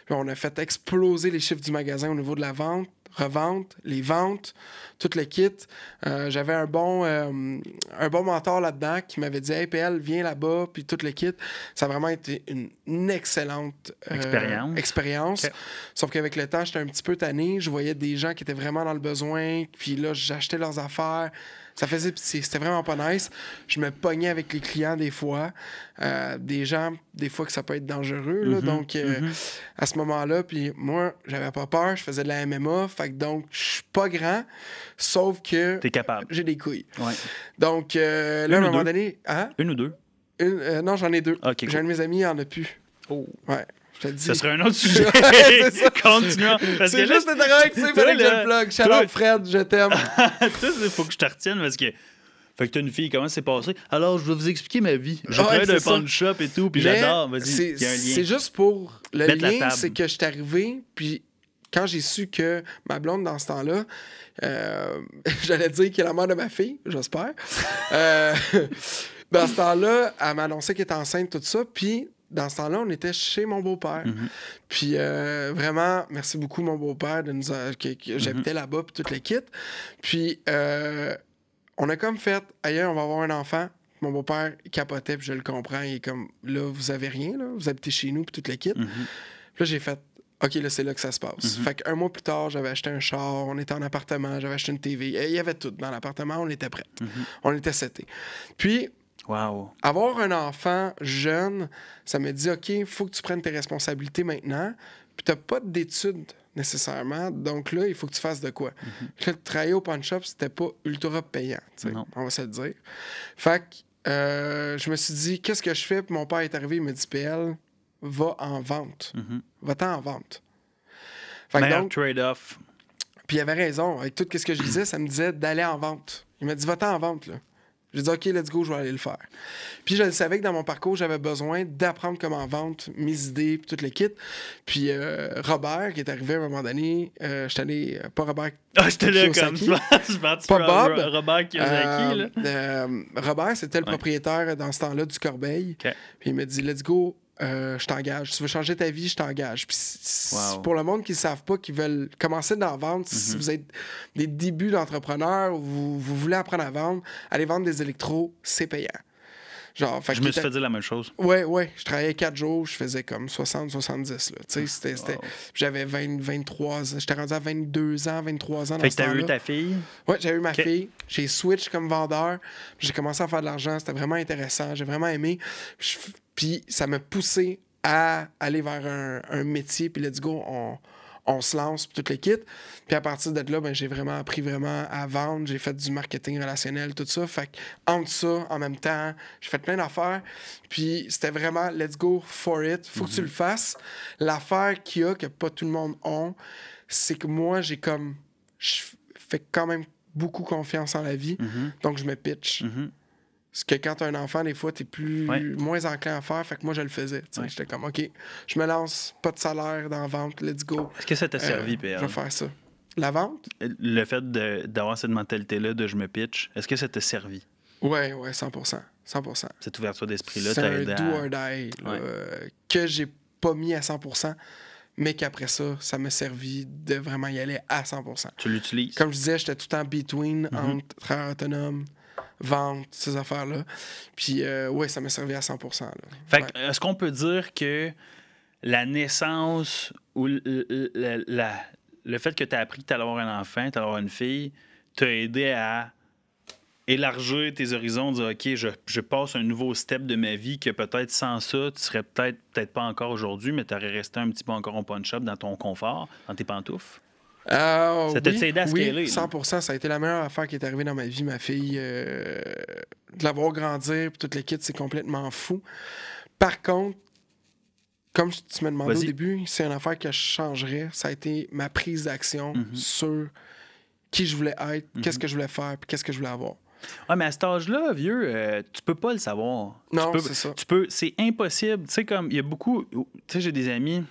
Puis on a fait exploser les chiffres du magasin au niveau de la vente, revente, les ventes, tout le kit. J'avais un bon mentor là-dedans qui m'avait dit « Hey, PL, viens là-bas », puis tout le kit. Ça a vraiment été une excellente expérience. Okay. Sauf qu'avec le temps, j'étais un petit peu tanné. Je voyais des gens qui étaient vraiment dans le besoin, puis là, j'achetais leurs affaires. Ça faisait pitié. C'était vraiment pas nice. Je me pognais avec les clients des fois. Des gens, des fois, que ça peut être dangereux. Là. Donc, à ce moment-là, puis moi, j'avais pas peur. Je faisais de la MMA. Fait que donc, je suis pas grand. Sauf que... T'es capable. J'ai des couilles. Ouais. Donc, là, à un moment donné... Hein? Une ou deux? Non, j'en ai deux. Okay, j'ai un de mes amis, il en a plus. Oh. Ouais. Je te dis. Ce serait un autre sujet. Continuons. C'est juste intéressant que c'est fallait que je le plug. Shout-out Fred, je t'aime. Il faut que je te retienne parce que... Fait que t'as une fille, comment c'est passé? Alors, je vais vous expliquer ma vie. Je travaille dans un pawn shop et tout, puis j'adore. Vas-y, il y a un lien. C'est juste pour... Le lien, c'est que je suis arrivé, puis quand j'ai su que ma blonde, dans ce temps-là, j'allais dire qu'elle est la mère de ma fille, j'espère. Dans ce temps-là, elle m'a annoncé qu'elle était enceinte, tout ça, puis... Dans ce temps-là, on était chez mon beau-père. Puis vraiment, merci beaucoup, mon beau-père, de nous que j'habitais là-bas, puis tout le kit. Puis on a comme fait, ailleurs, on va avoir un enfant. Mon beau-père capotait, puis je le comprends. Il est comme, là, vous avez rien, là, vous habitez chez nous, puis tout le kit. Puis là, j'ai fait, OK, là, c'est là que ça se passe. Fait qu'un mois plus tard, j'avais acheté un char, on était en appartement, j'avais acheté une TV. Il y avait tout dans l'appartement, on était prêts. On était setés. Puis... Wow. Avoir un enfant jeune, ça me dit, OK, il faut que tu prennes tes responsabilités maintenant. Puis tu n'as pas d'études nécessairement. Donc là, il faut que tu fasses de quoi. Là, travailler au pawn shop, c'était pas ultra payant. On va se le dire. Fait que je me suis dit, qu'est-ce que je fais? Puis mon père est arrivé, il me dit, PL, va en vente. Va-t'en en vente. Meilleur trade-off. Puis il avait raison. Avec tout ce que je disais, ça me disait d'aller en vente. Il m'a dit, va-t'en en vente, là. J'ai dit, OK, let's go, je vais aller le faire. Puis je savais que dans mon parcours, j'avais besoin d'apprendre comment vendre mes idées, puis tout le kit. Puis Robert, qui est arrivé à un moment donné, j'étais allé, pas Robert j'étais là comme pas Bob. Robert Kiyosaki, là. Robert, c'était le propriétaire dans ce temps-là du Corbeil. Okay. Puis il m'a dit, let's go, je t'engage. Si tu veux changer ta vie, je t'engage. Puis pour le monde qui ne savent pas, qui veulent commencer dans la vente, si vous êtes des débuts d'entrepreneur, vous voulez apprendre à vendre, aller vendre des électros, c'est payant. Genre, je me suis fait dire la même chose. Ouais. Je travaillais 4 jours, je faisais comme 60-70. J'avais 23 ans. J'étais rendu à 22 ans, 23 ans. Fait que t'as eu ta fille? Ouais, j'ai eu ma fille. J'ai switch comme vendeur. J'ai commencé à faire de l'argent. C'était vraiment intéressant. J'ai vraiment aimé. Puis ça m'a poussé à aller vers un métier. Puis let's go, on se lance, puis tout le kit. Puis à partir de là, j'ai vraiment appris à vendre. J'ai fait du marketing relationnel, tout ça. Fait qu'entre ça, en même temps, j'ai fait plein d'affaires. Puis c'était vraiment let's go for it. Faut que tu le fasses. L'affaire qu'il y a, que pas tout le monde a, c'est que moi, je fais quand même beaucoup confiance en la vie. Donc je me pitch. Parce que quand t'as un enfant, des fois, t'es moins enclin à faire. Fait que moi, je le faisais. J'étais comme, OK, je me lance, pas de salaire dans la vente, let's go. Est-ce que ça t'a servi, PL? Je vais faire ça. La vente? Le fait d'avoir cette mentalité-là de je me pitch, est-ce que ça t'a servi? Ouais, 100%. Cette ouverture d'esprit-là t'a aidé à... C'est un do or die que j'ai pas mis à 100%. mais qu'après ça, ça m'a servi de vraiment y aller à 100%. Tu l'utilises. Comme je disais, j'étais tout le temps between entre travailleur autonome, vente, ces affaires-là. Puis, ouais, ça m'a servi à 100%. Là. Fait que, est-ce qu'on peut dire que la naissance ou le fait que tu as appris que tu allais avoir un enfant, tu allais avoir une fille, t'a aidé à élargir tes horizons, dire OK, je passe un nouveau step de ma vie que peut-être sans ça, tu serais peut-être pas encore aujourd'hui, mais tu aurais resté un petit peu encore en punch-up dans ton confort, dans tes pantoufles? Ça t'a aidé à scaler? Oui, 100%. Ça a été la meilleure affaire qui est arrivée dans ma vie, ma fille. De la voir grandir, puis toute l'équipe, c'est complètement fou. Par contre, comme tu m'as demandé au début, c'est une affaire que je changerais. Ça a été ma prise d'action sur qui je voulais être, qu'est-ce que je voulais faire, puis qu'est-ce que je voulais avoir. Ah, mais à cet âge-là, vieux, tu peux pas le savoir. Non, c'est ça. C'est impossible. Tu sais, comme, il y a beaucoup... Tu sais, j'ai des amis,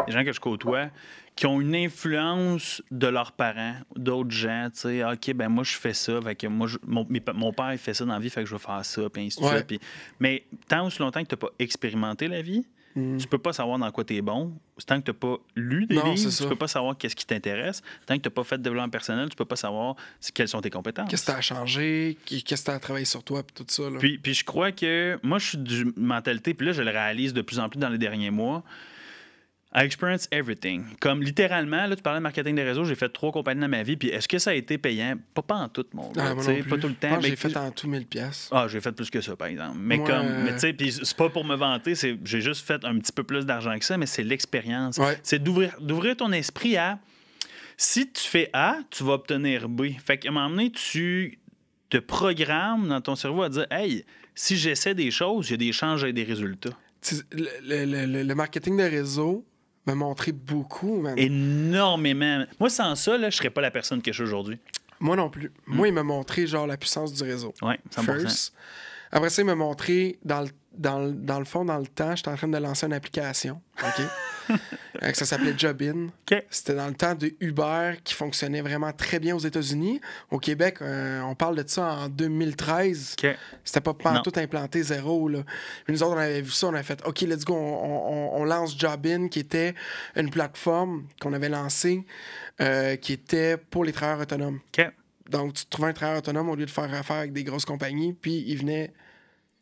des gens que je côtoie, qui ont une influence de leurs parents, d'autres gens, tu sais, OK, ben moi, je fais ça, fait que moi, mon père, il fait ça dans la vie, fait que je vais faire ça, puis ainsi de suite. Puis... Mais tant aussi longtemps que tu n'as pas expérimenté la vie, tu peux pas savoir dans quoi tu es bon. Tant que tu n'as pas lu des livres, tu peux pas savoir qu'est-ce qui t'intéresse. Tant que tu n'as pas fait de développement personnel, tu peux pas savoir quelles sont tes compétences. Qu'est-ce que tu as changé, qu'est-ce que tu as travaillé sur toi, puis tout ça. Là. Puis je crois que moi, je suis du mentalité, puis là, je le réalise de plus en plus dans les derniers mois. I experience everything. Comme littéralement, là, tu parlais de marketing des réseaux, j'ai fait 3 compagnies dans ma vie, puis est-ce que ça a été payant? Pas en tout, mon gars. Pas tout le temps. Moi, j'ai fait en tout 1000$. Ah, j'ai fait plus que ça, par exemple. Mais mais tu sais, puis c'est pas pour me vanter, j'ai juste fait un petit peu plus d'argent que ça, mais c'est l'expérience. Ouais. C'est d'ouvrir ton esprit à... Si tu fais A, tu vas obtenir B. Fait qu'à un moment donné, tu te programmes dans ton cerveau à dire, hey, si j'essaie des choses, il y a des chances, j'ai des résultats. Le marketing de réseau m'a montré beaucoup, man. Énormément. Moi, sans ça, là, je serais pas la personne que je suis aujourd'hui. Moi non plus. Moi, il m'a montré genre la puissance du réseau. Oui, 100%. First. Après ça, il m'a montré dans le fond, dans le temps, j'étais en train de lancer une application. OK? Ça s'appelait Jobin. Okay. C'était dans le temps de Uber qui fonctionnait vraiment très bien aux États-Unis. Au Québec, on parle de ça en 2013. Okay. C'était pas tout implanté zéro. Là. Puis nous autres, on avait vu ça, on avait fait OK, let's go, on lance Jobin, qui était une plateforme qu'on avait lancée qui était pour les travailleurs autonomes. Okay. Donc, tu te trouvais un travailleur autonome au lieu de faire affaire avec des grosses compagnies, puis il venait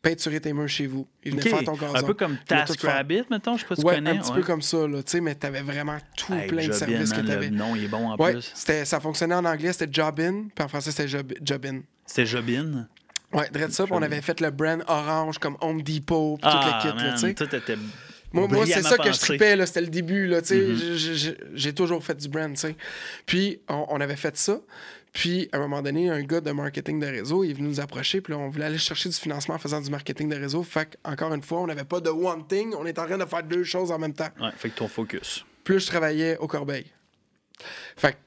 peinturer tes murs chez vous. Il venait faire ton gazon. Un peu comme TaskRabbit, mettons, je sais pas si tu connais. Un petit peu comme ça, là, tu sais, mais t'avais vraiment tout plein de services que t'avais. Le nom, il est bon en plus. Ça fonctionnait en anglais, c'était Jobin, puis en français, c'était Jobin. C'était Jobin? Ouais, direct ça, puis on avait fait le brand orange comme Home Depot, puis toute l'équipe, là, tu sais. Tout était... Moi c'est ça que je tripais, là, c'était le début, là, tu sais. J'ai toujours fait du brand, tu sais. Puis, on avait fait ça. Puis, à un moment donné, un gars de marketing de réseau il est venu nous approcher, puis là, on voulait aller chercher du financement en faisant du marketing de réseau. Fait qu'encore une fois, on n'avait pas de one thing, on était en train de faire 2 choses en même temps. Ouais, fait que ton focus. Plus je travaillais au Corbeil. Fait que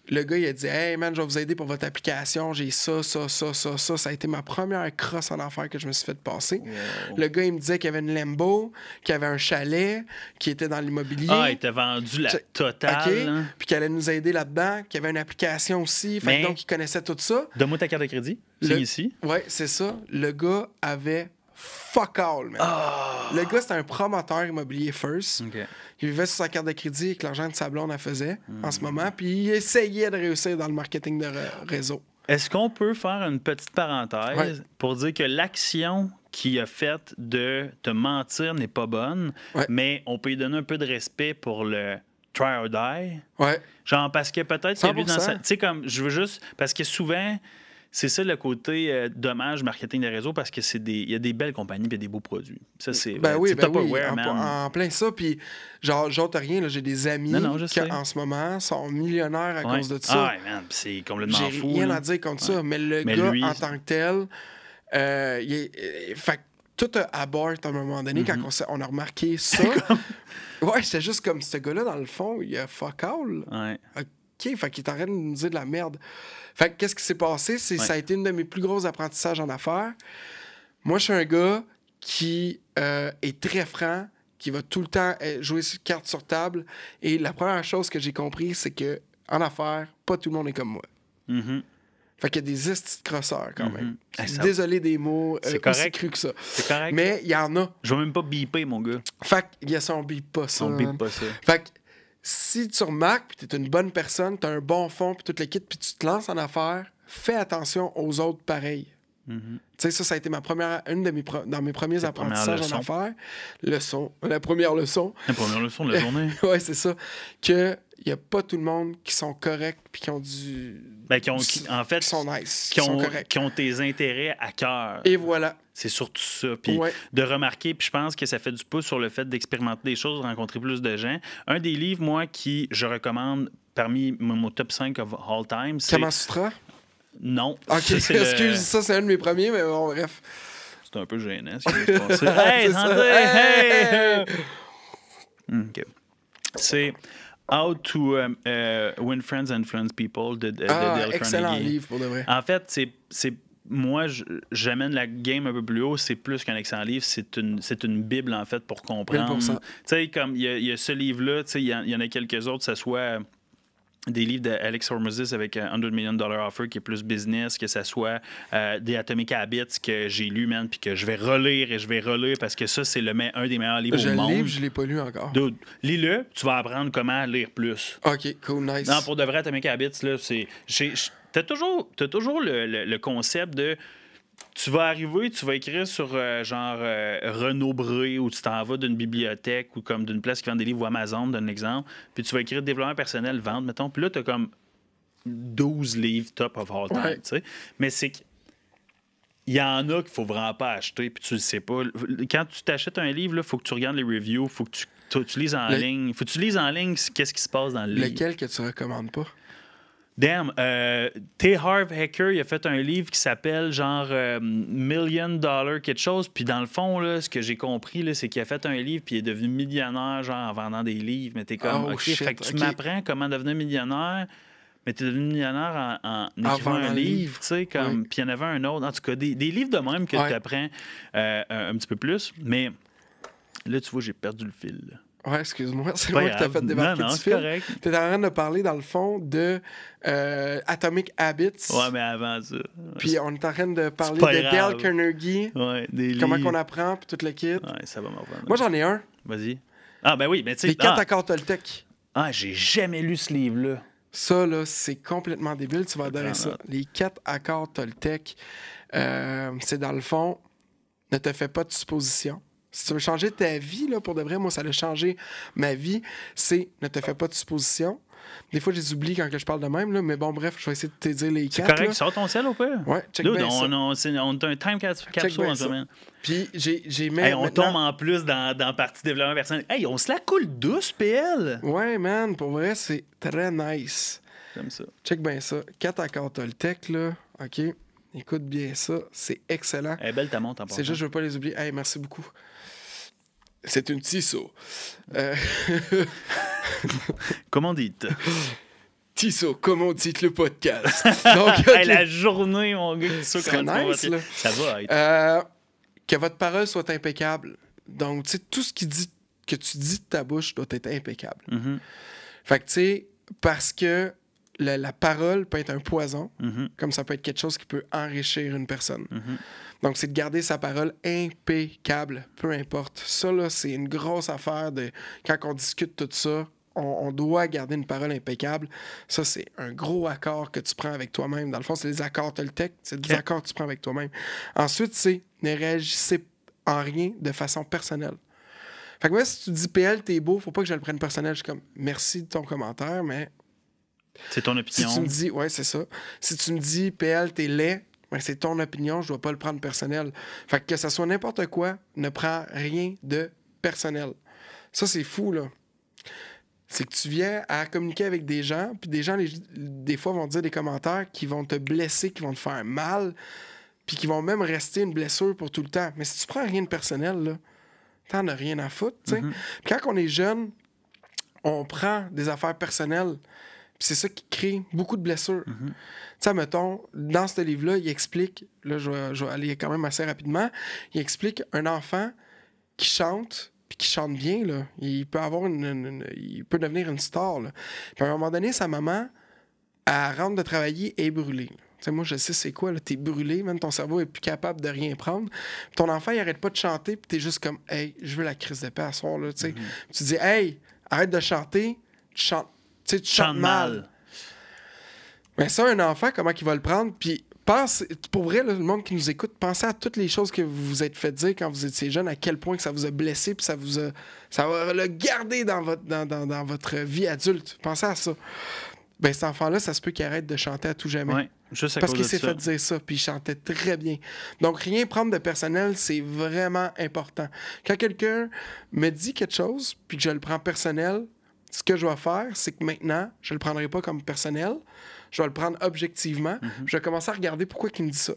le gars, il a dit « Hey man, je vais vous aider pour votre application, j'ai ça. » Ça a été ma première crosse en affaires que je me suis fait passer. Wow. Le gars, il me disait qu'il y avait une Lambo, qu'il y avait un chalet, qui était dans l'immobilier. Ah, il t'a vendu la totale. OK. Hein? Puis qu'il allait nous aider là-dedans, qu'il y avait une application aussi. Fait que donc, il connaissait tout ça. Donne-moi ta carte de crédit. C'est ici. Ouais, c'est ça. Le gars avait fuck all, man. Oh. Le gars, c'était un promoteur immobilier first. Okay. Il vivait sur sa carte de crédit avec l'argent de sa blonde elle faisait en ce moment, puis il essayait de réussir dans le marketing de réseau. Est-ce qu'on peut faire une petite parenthèse pour dire que l'action qu'il a faite de te mentir n'est pas bonne, mais on peut lui donner un peu de respect pour le try or die? Ouais. Genre, parce que peut-être qu'il a vu dans sa... Tu sais, comme, je veux juste... Parce que souvent... C'est ça le côté dommage marketing des réseaux parce que il y a des belles compagnies et des beaux produits. Ça, c'est Tupperware, en plein ça. Puis, genre, j'ôte rien, là, j'ai des amis qui, en ce moment, sont millionnaires à cause de ça. Ah, man, c'est complètement fou. J'ai rien à dire contre ça, mais le gars, lui, en tant que tel, fait tout abort à un moment donné quand on a remarqué ça. Ouais, c'était juste comme ce gars-là, dans le fond, il a fuck all. Ouais. OK, fait qu'il est en train de nous dire de la merde. Fait que qu'est-ce qui s'est passé? Ça a été une de mes plus gros apprentissages en affaires. Moi, je suis un gars qui est très franc, qui va tout le temps jouer carte sur table. Et la première chose que j'ai compris, c'est que en affaires, pas tout le monde est comme moi. Mm-hmm. Fait qu'il y a des estis de crosseurs quand même. Ça- Désolé des mots C'est aussi correct. crus que ça. C'est correct. Mais il y en a. Je vais même pas beeper, mon gars. Fait qu'il y a ça, on bip pas ça. On bip pas ça. Fait que si tu remarques, puis t'es une bonne personne, t'as un bon fond, puis toute l'équipe, puis tu te lances en affaires, fais attention aux autres pareils. Tu sais, ça a été dans mes premiers apprentissages en affaires. La première leçon. La première leçon de la journée. Ouais, c'est ça. Que il n'y a pas tout le monde qui sont corrects puis qui ont du... Ben, en fait, qui sont nice, qui sont ont, corrects. qui ont tes intérêts à cœur. Et voilà. C'est surtout ça. Puis Ouais. de remarquer, puis je pense que ça fait du pouce sur le fait d'expérimenter des choses, de rencontrer plus de gens. Un des livres, moi, qui je recommande parmi mon top 5 of all time, c'est... Kamasutra? Non. OK, Ça, c'est excuse, ça, c'est un de mes premiers, mais bon, bref. C'est un peu gênant, ce qui vient de se passer. Hey, C'est ça. santé! Hey! OK. C'est How to Win Friends and Influence People de Dale excellent Carnegie. livre, pour de vrai. En fait, c'est moi, j'amène la game un peu plus haut. C'est plus qu'un excellent livre. C'est une bible, en fait, pour comprendre. 1000%. Tu sais, comme il y a ce livre-là, tu sais, il y en a quelques autres, que ce soit des livres d'Alex Hormozy avec $100 Million Offer qui est plus business, que ce soit des Atomic Habits que j'ai lu, man, puis que je vais relire et je vais relire parce que ça, c'est un des meilleurs livres Je au le monde. livre, je l'ai pas lu encore. Dude, lis-le, tu vas apprendre comment lire plus. OK, cool, nice. Non, pour de vrai, Atomic Habits, là, c'est... T'as toujours le concept de... Tu vas arriver, tu vas écrire sur Renaud Bré ou tu t'en vas d'une bibliothèque ou comme d'une place qui vend des livres ou Amazon, donne l'exemple, puis tu vas écrire développement personnel, vente, mettons, puis là, t'as comme 12 livres top of all time, Ouais. tu sais. Mais c'est que il y en a qu'il faut vraiment pas acheter, puis tu le sais pas. Quand tu t'achètes un livre, il faut que tu regardes les reviews, il faut que tu lises en ligne. Faut que tu lises en ligne qu'est-ce qui se passe dans le livre. Lequel que tu recommandes pas? Damn, T. Harv Eker, il a fait un livre qui s'appelle genre $1 Million quelque chose. Puis dans le fond, là, ce que j'ai compris, là, c'est qu'il a fait un livre puis il est devenu millionnaire genre en vendant des livres. Mais t'es comme, Oh, OK, shit, fait que tu OK. m'apprends comment devenir millionnaire, mais t'es devenu millionnaire en écrivant vendant un le livre, tu sais, comme... Oui. Puis il y en avait un autre. En tout cas, des livres de même que Ouais. tu apprends un petit peu plus. Mais là, tu vois, j'ai perdu le fil. Là. Ouais, excuse-moi, c'est Pas moi qui t'ai grave. fait débarquer Non, du c'est fil. correct. T'es en train de parler, dans le fond, de Atomic Habits. Ouais, mais avant ça... Puis on est en train de parler pas de grave. Dale Carnegie, Ouais, des comment livres. qu'on apprend, puis toute le kit. Ouais, ça va me revenir. Moi, j'en ai un. Vas-y. Ah, ben oui, mais tu sais... Les 4 accords Toltec. J'ai jamais lu ce livre-là. Ça, là, c'est complètement débile. Tu vas adorer ça. note. Les 4 accords Toltec, c'est dans le fond, ne te fais pas de suppositions. Si tu veux changer ta vie, là, pour de vrai, moi, ça a changé ma vie, c'est ne te fais pas de suppositions. Des fois, je les oublie quand que je parle de même, là, mais bon, bref, je vais essayer de te dire les 4. C'est correct, sors ton sel au pire. Ouais, check Dude, bien ça. on a un time capsule bien en ça. semaine. Puis j'ai mis Hey, on maintenant- tombe en plus dans partie développement personnel. Hey, on se la coule douce, PL. Ouais, man, pour vrai, c'est très nice. J'aime ça. Check bien ça. 4 accords Toltec, là. OK. Écoute bien ça. C'est excellent. Elle est belle ta montre en C'est juste, je veux pas les oublier. Hey, merci beaucoup. C'est une Tissot. Comment dites Tissot, comment on dit le podcast? Donc, OK. Hey, la journée, mon gars, c'est C'est nice, là. Ça va être. Que votre parole soit impeccable. Donc, tu sais, tout ce que tu dis de ta bouche doit être impeccable. Mhm, Fait que, tu sais, parce que la parole peut être un poison, mhm, comme ça peut être quelque chose qui peut enrichir une personne. mhm. Donc, c'est de garder sa parole impeccable, peu importe. Ça, là, c'est une grosse affaire de... Quand on discute tout ça, on doit garder une parole impeccable. Ça, c'est un gros accord que tu prends avec toi-même. Dans le fond, c'est les accords Toltec. C'est des Ok. accords que tu prends avec toi-même. Ensuite, c'est ne réagissez en rien de façon personnelle. Fait que moi, si tu dis PL, t'es beau, faut pas que je le prenne personnel. Je suis comme, merci de ton commentaire, mais C'est ton si opinion. tu me dis, ouais, c'est ça. Si tu me dis PL, t'es laid, ben, c'est ton opinion, je dois pas le prendre personnel. Fait que ça soit n'importe quoi, ne prends rien de personnel. Ça, c'est fou, là. C'est que tu viens à communiquer avec des gens, puis des gens, des fois, vont te dire des commentaires qui vont te blesser, qui vont te faire mal, puis qui vont même rester une blessure pour tout le temps. Mais si tu prends rien de personnel, là, t'en as rien à foutre, tu sais. Mhm. Puis quand on est jeune, on prend des affaires personnelles, puis c'est ça qui crée beaucoup de blessures. Mhm. Tu sais, mettons, dans ce livre-là, il explique, là, je vais aller quand même assez rapidement, il explique un enfant qui chante, puis qui chante bien, là. Il peut avoir il peut devenir une star, là. Puis à un moment donné, sa maman, elle rentre de travailler et est brûlée. sais, moi, je sais c'est quoi, là, t'es brûlé, même ton cerveau est plus capable de rien prendre. Puis ton enfant, il arrête pas de chanter, puis t'es juste comme, hey, je veux la crise de paix à soir, là, tu sais. Tu dis, hey, arrête de chanter, tu chantes, tu chantes mal. Mais ça, un enfant, comment il va le prendre? Puis pour vrai, là, le monde qui nous écoute, pensez à toutes les choses que vous vous êtes fait dire quand vous étiez jeune, à quel point que ça vous a blessé, puis ça va le garder dans votre vie adulte. Pensez à ça. Ben, cet enfant-là, ça se peut qu'il arrête de chanter à tout jamais. Ouais, juste à parce cause qu'il de s'est ça. fait dire ça, puis il chantait très bien. Donc, rien prendre de personnel, c'est vraiment important. Quand quelqu'un me dit quelque chose, puis que je le prends personnel, ce que je vais faire, c'est que maintenant, je le prendrai pas comme personnel, je vais le prendre objectivement, je vais commencer à regarder pourquoi il me dit ça.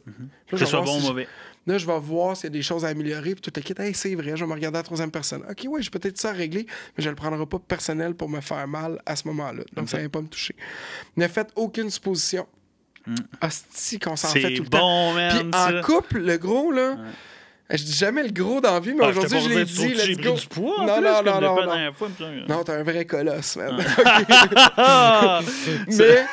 Que ce soit bon ou mauvais. Là, je vais voir s'il y a des choses à améliorer, puis tout le kit, hey, c'est vrai, je vais me regarder à la troisième personne. OK, ouais, j'ai peut-être ça à régler, mais je le prendrai pas personnel pour me faire mal à ce moment-là. Donc, ça ne vient pas me toucher. Ne faites aucune supposition. Hostie, qu'on s'en fait tout le temps. Man, puis en couple, le gros, là... Je dis jamais le gros dans la vie, mais aujourd'hui, je l'ai dit. J'ai pris du poids. Non. Non, t'es un vrai colosse, man. Mais...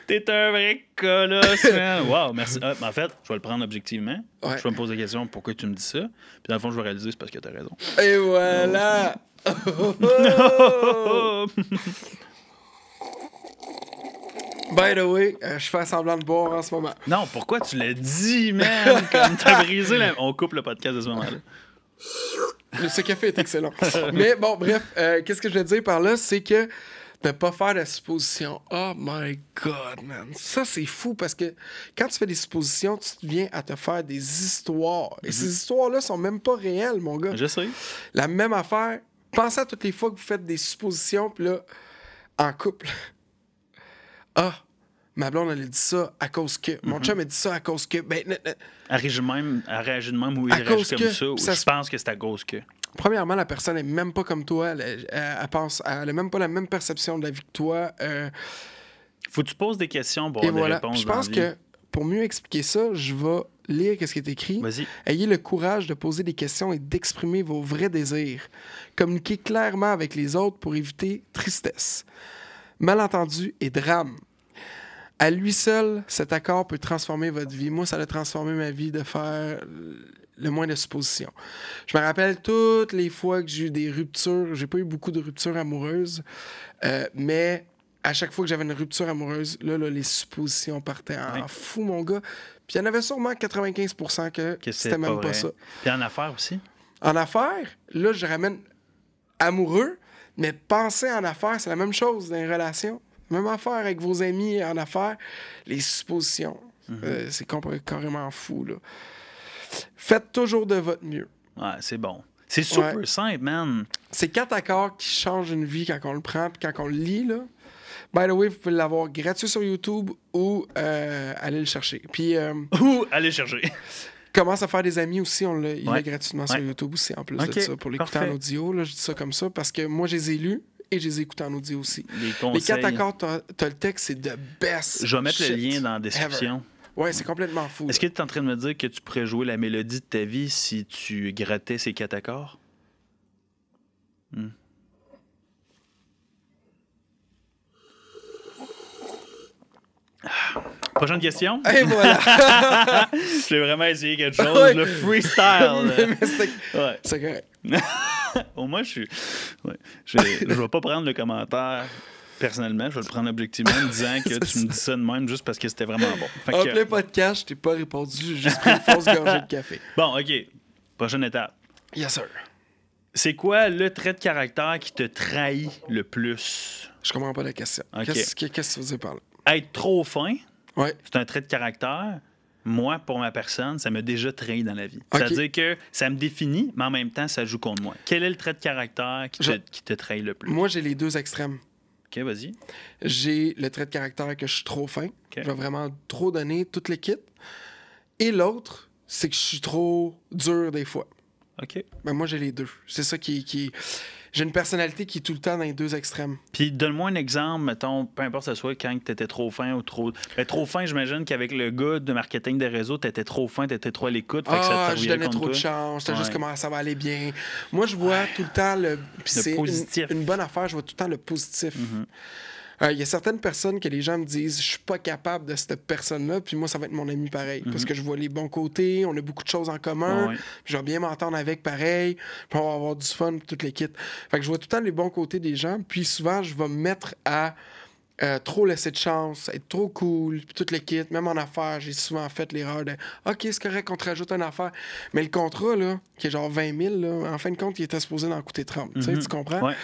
T'es un vrai colosse, man. Wow, merci. En fait, je vais le prendre objectivement. Ouais. Je vais me poser la question pourquoi tu me dis ça. Puis dans le fond, je vais réaliser c'est parce que t'as raison. Et voilà! By the way, je fais semblant de boire en ce moment. Non, pourquoi tu l'as dit, man? Comme t'as brisé la... On coupe le podcast à ce moment-là. Ce café est excellent. Mais bon, bref, qu'est-ce que je veux dire par là? C'est que de pas faire de suppositions. Oh my God, man. Ça, c'est fou parce que quand tu fais des suppositions, tu te viens à te faire des histoires. Et ces histoires-là sont même pas réelles, mon gars. Je sais. La même affaire. Pensez à toutes les fois que vous faites des suppositions, puis là, en couple. Ah, ma blonde, elle a dit ça à cause que. Mon chum a dit ça à cause que. Ben, elle réagit de même ou il réagit comme ça, ou je pense que c'est à cause que. Premièrement, la personne n'est même pas comme toi. Elle a même pas la même perception de la vie que toi. Faut que tu poses des questions pour avoir des réponses. Je pense que pour mieux expliquer ça, je vais lire ce qui est écrit. Vas-y. Ayez le courage de poser des questions et d'exprimer vos vrais désirs. Communiquez clairement avec les autres pour éviter tristesse, malentendu et drame. À lui seul, cet accord peut transformer votre vie. Moi, ça a transformé ma vie de faire le moins de suppositions. Je me rappelle toutes les fois que j'ai eu des ruptures. J'ai pas eu beaucoup de ruptures amoureuses, mais à chaque fois que j'avais une rupture amoureuse, là les suppositions partaient en fou, mon gars. Puis il y en avait sûrement 95% que c'était même pas ça. Puis en affaires aussi? En affaires, là, je ramène amoureux, mais penser en affaires, c'est la même chose dans les relations. Même affaire avec vos amis en affaires, les suppositions. C'est carrément fou, là. Faites toujours de votre mieux. Ouais, c'est bon. C'est super simple, man. C'est 4 accords qui changent une vie quand on le prend puis quand on le lit, là. By the way, vous pouvez l'avoir gratuit sur YouTube ou aller le chercher. Puis... ou aller chercher. Commence à faire des amis aussi, il l'a gratuitement sur YouTube aussi, en plus de ça, pour l'écouter en audio. Là, je dis ça comme ça parce que moi, je les ai lus et je les ai écoutés en audio aussi. Les 4 accords, t'as le texte, c'est the best. Je vais mettre le lien dans la description. Ouais, c'est complètement fou. Est-ce que tu es en train de me dire que tu pourrais jouer la mélodie de ta vie si tu grattais ces 4 accords? Prochaine question. Et voilà. J'ai vraiment essayé quelque chose. Le freestyle. C'est correct. Au moins, je vais pas prendre le commentaire personnellement. Je vais le prendre objectivement en me disant que tu me dis ça de même juste parce que c'était vraiment bon. En plein podcast, je t'ai pas répondu. J'ai juste pris une fausse gorgée de café. Bon, OK. Prochaine étape. Yes, sir. C'est quoi le trait de caractère qui te trahit le plus? Je comprends pas la question. Okay. Qu'est-ce que tu veux dire par là? Être trop fin, ouais. C'est un trait de caractère. Moi, pour ma personne, ça m'a déjà trahi dans la vie. Okay. C'est-à-dire que ça me définit, mais en même temps, ça joue contre moi. Quel est le trait de caractère qui te trahit le plus? Moi, j'ai les deux extrêmes. OK, vas-y. J'ai le trait de caractère que je suis trop fin. Okay. Je vais vraiment trop donner toute l'équipe. Et l'autre, c'est que je suis trop dur des fois. OK. Ben moi, j'ai les deux. C'est ça qui... J'ai une personnalité qui est tout le temps dans les deux extrêmes. Puis donne-moi un exemple, mettons, peu importe ce soit quand tu étais trop fin ou trop... trop fin, j'imagine qu'avec le gars de marketing des réseaux, tu étais trop fin, tu étais trop à l'écoute. Je donnais trop de chance, c'était juste comment ça va aller bien. Moi, je vois tout le temps le... Puis c'est positif. Une bonne affaire, je vois tout le temps le positif. Il y a certaines personnes que les gens me disent « Je suis pas capable de cette personne-là », puis moi, ça va être mon ami pareil. Parce que je vois les bons côtés, on a beaucoup de choses en commun, puis je vais bien m'entendre avec pareil, puis on va avoir du fun, toute l'équipe. Fait que je vois tout le temps les bons côtés des gens, puis souvent, je vais me mettre à trop laisser de chance, être trop cool, puis toute l'équipe, même en affaires, j'ai souvent fait l'erreur de « OK, c'est correct qu'on te rajoute une affaire. » Mais le contrat, là, qui est genre 20 000, là, en fin de compte, il était supposé d'en coûter 30. Tu comprends? Ouais.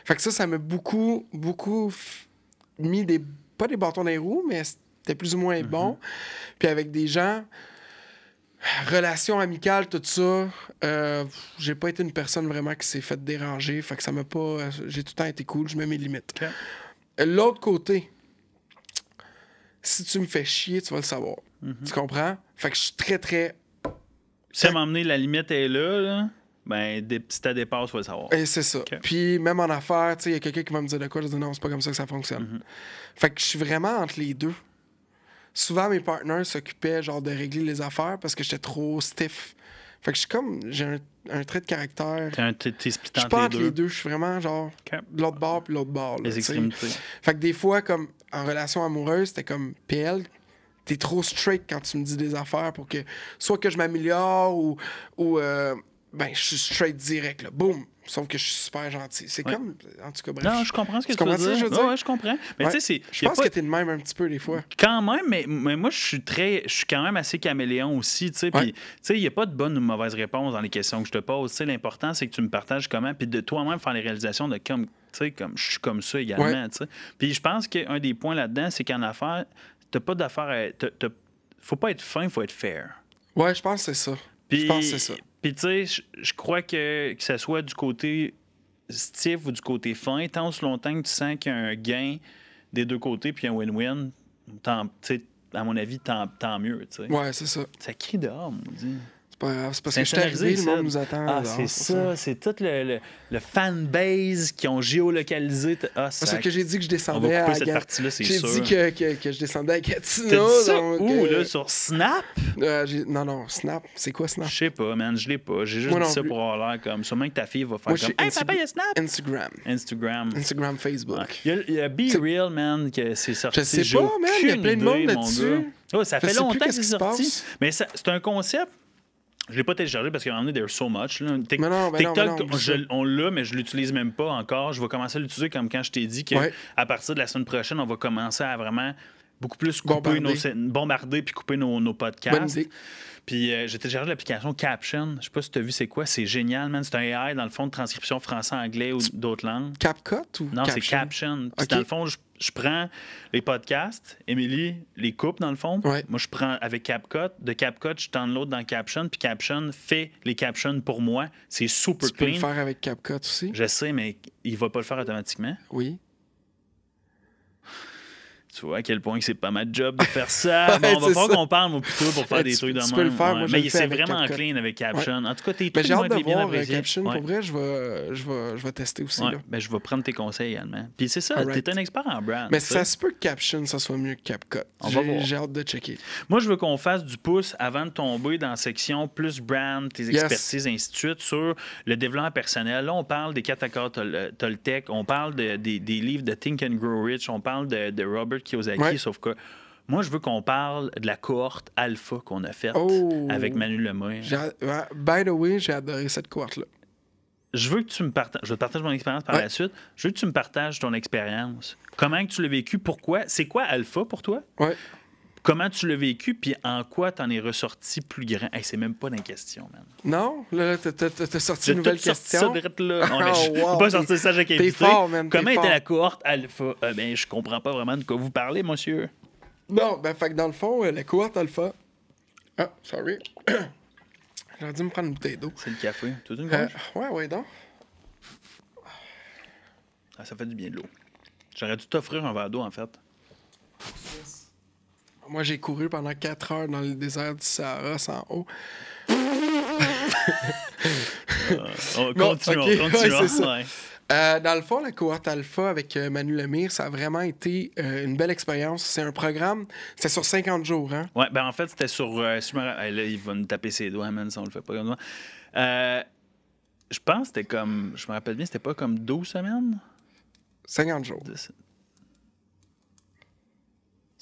Fait que ça m'a beaucoup mis pas des bâtons dans les roues, mais c'était plus ou moins bon. Puis avec des gens, relations amicales, tout ça, j'ai pas été une personne vraiment qui s'est fait déranger. Fait que ça m'a pas... J'ai tout le temps été cool, je mets mes limites. Okay. L'autre côté, si tu me fais chier, tu vas le savoir. Tu comprends? Fait que je suis très, très... Si à m'emmener, la limite est là, ben, si t'as dépasse, tu vas le savoir. Et c'est ça. Okay. Puis même en affaires, tu sais, il y a quelqu'un qui va me dire de quoi, je dis non, c'est pas comme ça que ça fonctionne. Fait que je suis vraiment entre les deux. Souvent, mes partners s'occupaient genre de régler les affaires parce que j'étais trop stiff. Fait que je suis comme... J'ai un trait de caractère. T'es split Je suis pas entre les deux. Je suis vraiment genre de l'autre bord puis l'autre bord. Là, les extrémités. Fait que des fois, comme en relation amoureuse, c'était comme PL, t'es trop straight quand tu me dis des affaires pour que soit que je m'améliore ou ben je suis straight direct. Là. Boum! Sauf que je suis super gentil. C'est comme... En tout cas, bref. Non, je comprends ce que tu veux dire. Ouais, je comprends. Mais tu sais, je pense que t'es de même un petit peu des fois. Quand même, mais moi, je suis quand même assez caméléon aussi, tu sais. Puis, tu sais, il n'y a pas de bonne ou mauvaise réponse dans les questions que je te pose. Tu sais, l'important, c'est que tu me partages comment, puis de toi-même faire les réalisations de comme, tu sais, comme je suis comme ça également, tu sais. Puis je pense qu'un des points là-dedans, c'est qu'en affaires, t'as pas d'affaires faut pas être fin, il faut être fair. Ouais, je pense que c'est ça. Je pense que c'est ça. Puis, tu sais, je crois que ce soit du côté stiff ou du côté fin, tant aussi longtemps que tu sens qu'il y a un gain des deux côtés puis un win-win, à mon avis, tant mieux. T'sais. Ouais, c'est ça. Ça crie dehors, on dit. C'est pas grave. C'est parce que je suis arrivé, le monde nous attend. Ah, c'est ça. C'est tout le fanbase qui ont géolocalisé. C'est ça que j'ai dit que je descendais à cette partie-là, c'est sûr. J'ai dit que je descendais à Gatineau. T'as dit ça où, là, sur Snap? Non, Snap. C'est quoi Snap? Je sais pas, man. Je l'ai pas. J'ai juste dit ça pour avoir l'air comme... Sûrement que ta fille va faire comme... Hey, papa, il y a Snap! Instagram, Facebook. Ouais. Il y a Be Real, man, que c'est sorti. Je sais pas, man. Il y a plein de monde là-dessus. Oh, ça fait longtemps que c'est sorti. Mais c'est un concept... Je l'ai pas téléchargé parce qu'à un moment donné, there's so much. Là. TikTok, on l'a, mais je l'utilise même pas encore. Je vais commencer à l'utiliser comme quand je t'ai dit qu'à partir de la semaine prochaine, on va commencer à vraiment beaucoup plus couper bombarder puis couper nos podcasts. Puis j'ai téléchargé l'application Caption. Je sais pas si tu as vu c'est quoi. C'est génial, man. C'est un AI, dans le fond, de transcription français-anglais ou d'autres langues. CapCut ou Non, c'est Caption. Okay. Dans le fond, je prends les podcasts, Émilie les coupe, dans le fond. Ouais. Moi, je prends avec CapCut. De CapCut, je download dans Caption, puis Caption fait les captions pour moi. C'est super clean. Tu peux le faire avec CapCut aussi? Je sais, mais il va pas le faire automatiquement. Oui. Tu vois à quel point c'est pas ma job de faire ça. Bon, on va falloir qu'on parle, moi, plutôt, pour faire des trucs de même. Tu peux le faire, moi, mais c'est vraiment clean avec Caption. Ouais. En tout cas, t'es j'ai hâte de voir Caption. Pour vrai, je vais tester aussi. Ouais. Là. Ben, je vais prendre tes conseils également. Puis c'est ça, t'es un expert en brand. Mais ça se peut que Caption, ça soit mieux que CapCut. J'ai hâte de checker. Moi, je veux qu'on fasse du pouce avant de tomber dans la section plus brand, tes expertises, ainsi de suite, sur le développement personnel. Là, on parle des 4 accords Toltec, on parle des livres de Think and Grow Rich, on parle de Robert Kiyosaki, sauf que moi, je veux qu'on parle de la cohorte alpha qu'on a faite avec Manu Lemay. By the way, j'ai adoré cette cohorte-là. Je veux que tu me partages... Je vais te partager mon expérience par la suite. Je veux que tu me partages ton expérience. Comment que tu l'as vécu? Pourquoi? C'est quoi alpha pour toi? Ouais. Comment tu l'as vécu, puis en quoi t'en es ressorti plus grand? Hey, c'est même pas dans question, man. Non? Là, t'as sorti une nouvelle question? Ça direct là. Je peux pas sortir ça avec invité. T'es fort, man. Comment était la cohorte alpha? Ben, je comprends pas vraiment de quoi vous parlez, monsieur. Non, ben, fait que dans le fond, la cohorte alpha... Ah, sorry. J'aurais dû me prendre une bouteille d'eau. C'est le café. Tout une gorge? Ouais, donc. Ah, ça fait du bien de l'eau. J'aurais dû t'offrir un verre d'eau, en fait. Moi, j'ai couru pendant 4 heures dans le désert du Sahara sans eau. Continuons. Ouais, c'est ça. Dans le fond, la cohorte alpha avec Manu Lemay, ça a vraiment été une belle expérience. C'est un programme, c'était sur 50 jours. Hein? Ouais, ben en fait, c'était sur... là, il va nous taper ses doigts, man, si on le fait pas comme ça. Je pense que c'était comme... Je me rappelle bien, c'était pas comme 12 semaines? 50 jours.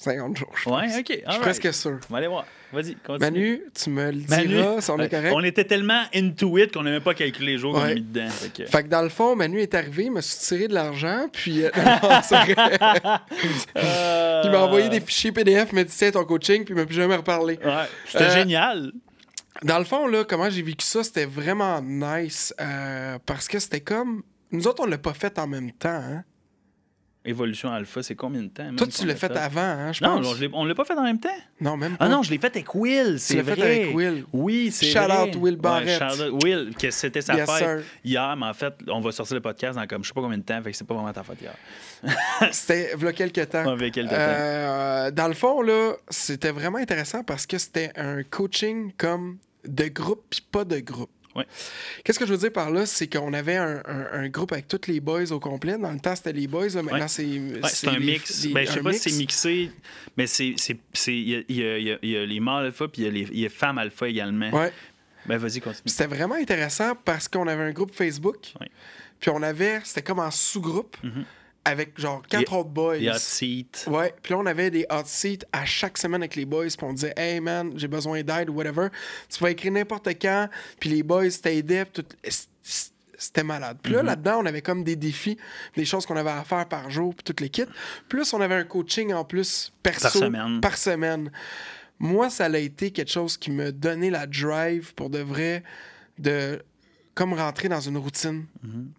50 jours, je pense. Ouais, OK. Je suis presque sûr. On va aller voir. Vas-y, continue. Manu, tu me le diras si on est correct. On était tellement into it qu'on n'a même pas calculé les jours qu'on a mis dedans. Fait que dans le fond, Manu est arrivé, il m'a tiré de l'argent, puis non, c'est vrai. Il m'a envoyé des fichiers PDF, il m'a dit tiens ton coaching, puis il m'a plus jamais reparlé. Ouais, c'était génial. Dans le fond, là, comment j'ai vécu ça, c'était vraiment nice, parce que c'était comme... Nous autres, on l'a pas fait en même temps, hein? Évolution Alpha, c'est combien de temps? Même Toi, tu l'as fait avant, hein, je pense? Non, on l'a pas fait en même temps. Non, même pas. Ah non, je l'ai fait avec Will, c'est vrai. Tu l'as fait avec Will. Oui, c'est Shout vrai. out Will Barrett. Ouais, shout out Will, que c'était sa Yes, fête sir. hier, mais en fait, on va sortir le podcast dans comme je sais pas combien de temps, fait que c'est pas vraiment ta fête hier. C'était il y a quelques temps. Ouais, il y a quelques temps. Dans le fond, là, c'était vraiment intéressant parce que c'était un coaching comme de groupe puis pas de groupe. Ouais. Qu'est-ce que je veux dire par là? C'est qu'on avait un groupe avec tous les boys au complet. Dans le temps, c'était les boys. Là. Maintenant, c'est un mix. Je sais pas si c'est mixé, mais il y a les mâles alpha puis il y a les femmes alpha également. Ouais. Ben, vas-y, continue. C'était vraiment intéressant parce qu'on avait un groupe Facebook. Ouais. Puis c'était comme en sous-groupe. Avec genre 4 autres boys. Les hot seats. Ouais. Puis là, on avait des hot seats à chaque semaine avec les boys. Puis on disait, hey man, j'ai besoin d'aide ou whatever. Tu vas écrire n'importe quand. Puis les boys t'aidaient. C'était malade. Puis là-dedans, on avait comme des défis, des choses qu'on avait à faire par jour, puis toutes les kits. Plus, on avait un coaching en plus perso par semaine. Moi, ça a été quelque chose qui me donnait la drive pour de vrai de comme rentrer dans une routine.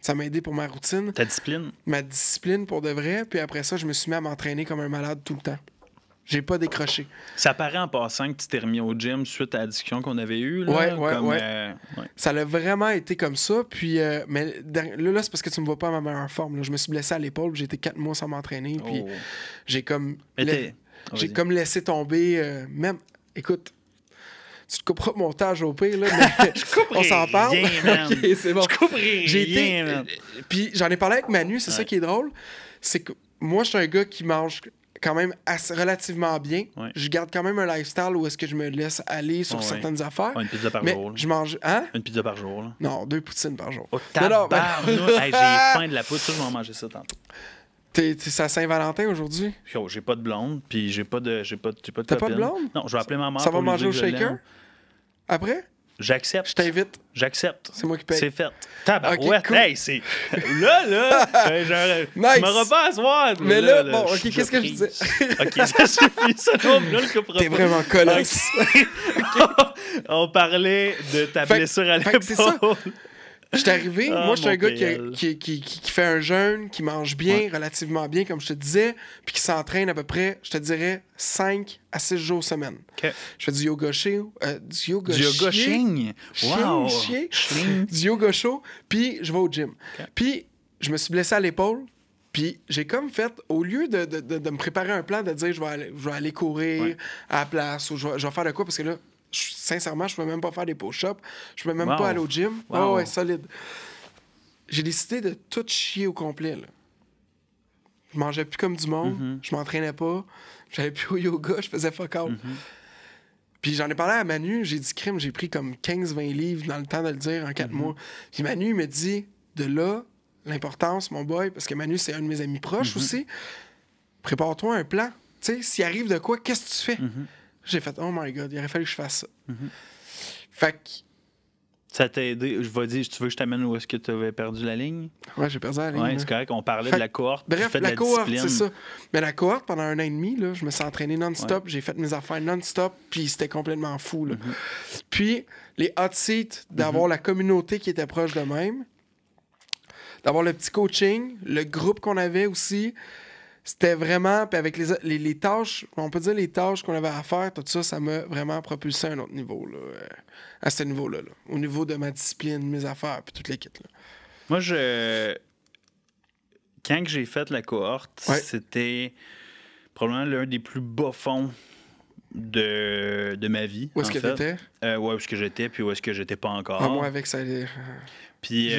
Ça m'a aidé pour ma routine. Ta discipline? Ma discipline pour de vrai. Puis après ça, je me suis mis à m'entraîner comme un malade tout le temps. J'ai pas décroché. Ça paraît en passant que tu t'es remis au gym suite à la discussion qu'on avait eue. Là, ouais. Ça a vraiment été comme ça. Puis, mais là, c'est parce que tu me vois pas à ma meilleure forme. Là. Je me suis blessé à l'épaule. J'ai été 4 mois sans m'entraîner. Puis j'ai comme... J'ai comme laissé tomber... même... Écoute... Tu te couperas montage au pire, là, mais on s'en parle. Rien, man. Okay, c'est bon. Je couperai rien, man. Puis j'en ai parlé avec Manu, c'est ça qui est drôle. C'est que moi, je suis un gars qui mange quand même relativement bien. Ouais. Je garde quand même un lifestyle où est-ce que je me laisse aller sur certaines affaires. Une pizza par jour. Je mange... Hein? Une pizza par jour. Là. Non, 2 poutines par jour. Oh, hey, j'ai faim de la poudre. Ça, je vais en manger ça tantôt. C'est à Saint-Valentin aujourd'hui? Yo, j'ai pas de blonde, puis j'ai pas de T'as pas de blonde? Non, je vais appeler ma mère. Ça va manger au shaker? Après? J'accepte. Je t'invite. J'accepte. C'est moi qui paye. C'est fait. Tabarouette. Okay, cool. Hey, c'est... Là, genre... Nice. Tu m'auras pas à soir. Mais là, bon, OK, qu'est-ce que je disais? OK, ça suffit. Ça, non, là, le coupe. T'es vraiment colosse. Okay. On parlait de ta blessure à l'épaule. C'est ça. Je suis arrivé, moi, je suis un gars qui fait un jeûne, qui mange bien, relativement bien, comme je te disais, puis qui s'entraîne à peu près, je te dirais, 5 à 6 jours semaine. Okay. Je fais du yoga chaud. Du yoga ching. Wow. Du yoga chaud, puis je vais au gym. Okay. Puis, je me suis blessé à l'épaule, puis j'ai comme fait, au lieu de me préparer un plan, de dire, je vais aller courir à la place, ou je vais faire de quoi, parce que là, sincèrement, je peux même pas faire des push-ups. Je peux même pas aller au gym. Oh, ouais, solide. J'ai décidé de tout chier au complet. Là. Je mangeais plus comme du monde. Je m'entraînais pas. J'allais plus au yoga. Je faisais fuck out. Puis j'en ai parlé à Manu. J'ai dit, crime, j'ai pris comme 15-20 livres dans le temps de le dire en 4 mois. Puis Manu me dit, de là, l'importance, mon boy, parce que Manu, c'est un de mes amis proches aussi. Prépare-toi un plan. Tu sais, s'il arrive de quoi, qu'est-ce que tu fais? J'ai fait, oh my God, il aurait fallu que je fasse ça. Fait que... Ça t'a aidé. Je vais dire, tu veux que je t'amène où est-ce que tu avais perdu la ligne? Ouais, j'ai perdu la ligne. Ouais, c'est correct. On parlait de la cohorte. Bref, la cohorte, discipline. c'est ça. Mais la cohorte, pendant 1 an et demi, là, je me suis entraîné non-stop. J'ai fait mes affaires non-stop, puis c'était complètement fou. Là. Puis, les hot seats, d'avoir la communauté qui était proche de même, d'avoir le petit coaching, le groupe qu'on avait aussi... C'était vraiment... Puis avec les tâches, on peut dire les tâches qu'on avait à faire, tout ça, ça m'a vraiment propulsé à un autre niveau, là, à ce niveau-là. Là, au niveau de ma discipline, mes affaires, puis toutes les kits. Là. Moi, quand j'ai fait la cohorte, c'était probablement l'un des plus bas fonds de ma vie. Où est-ce que t'étais? Où est-ce que j'étais, puis où est-ce que j'étais pas encore. Moi, avec ça... Puis...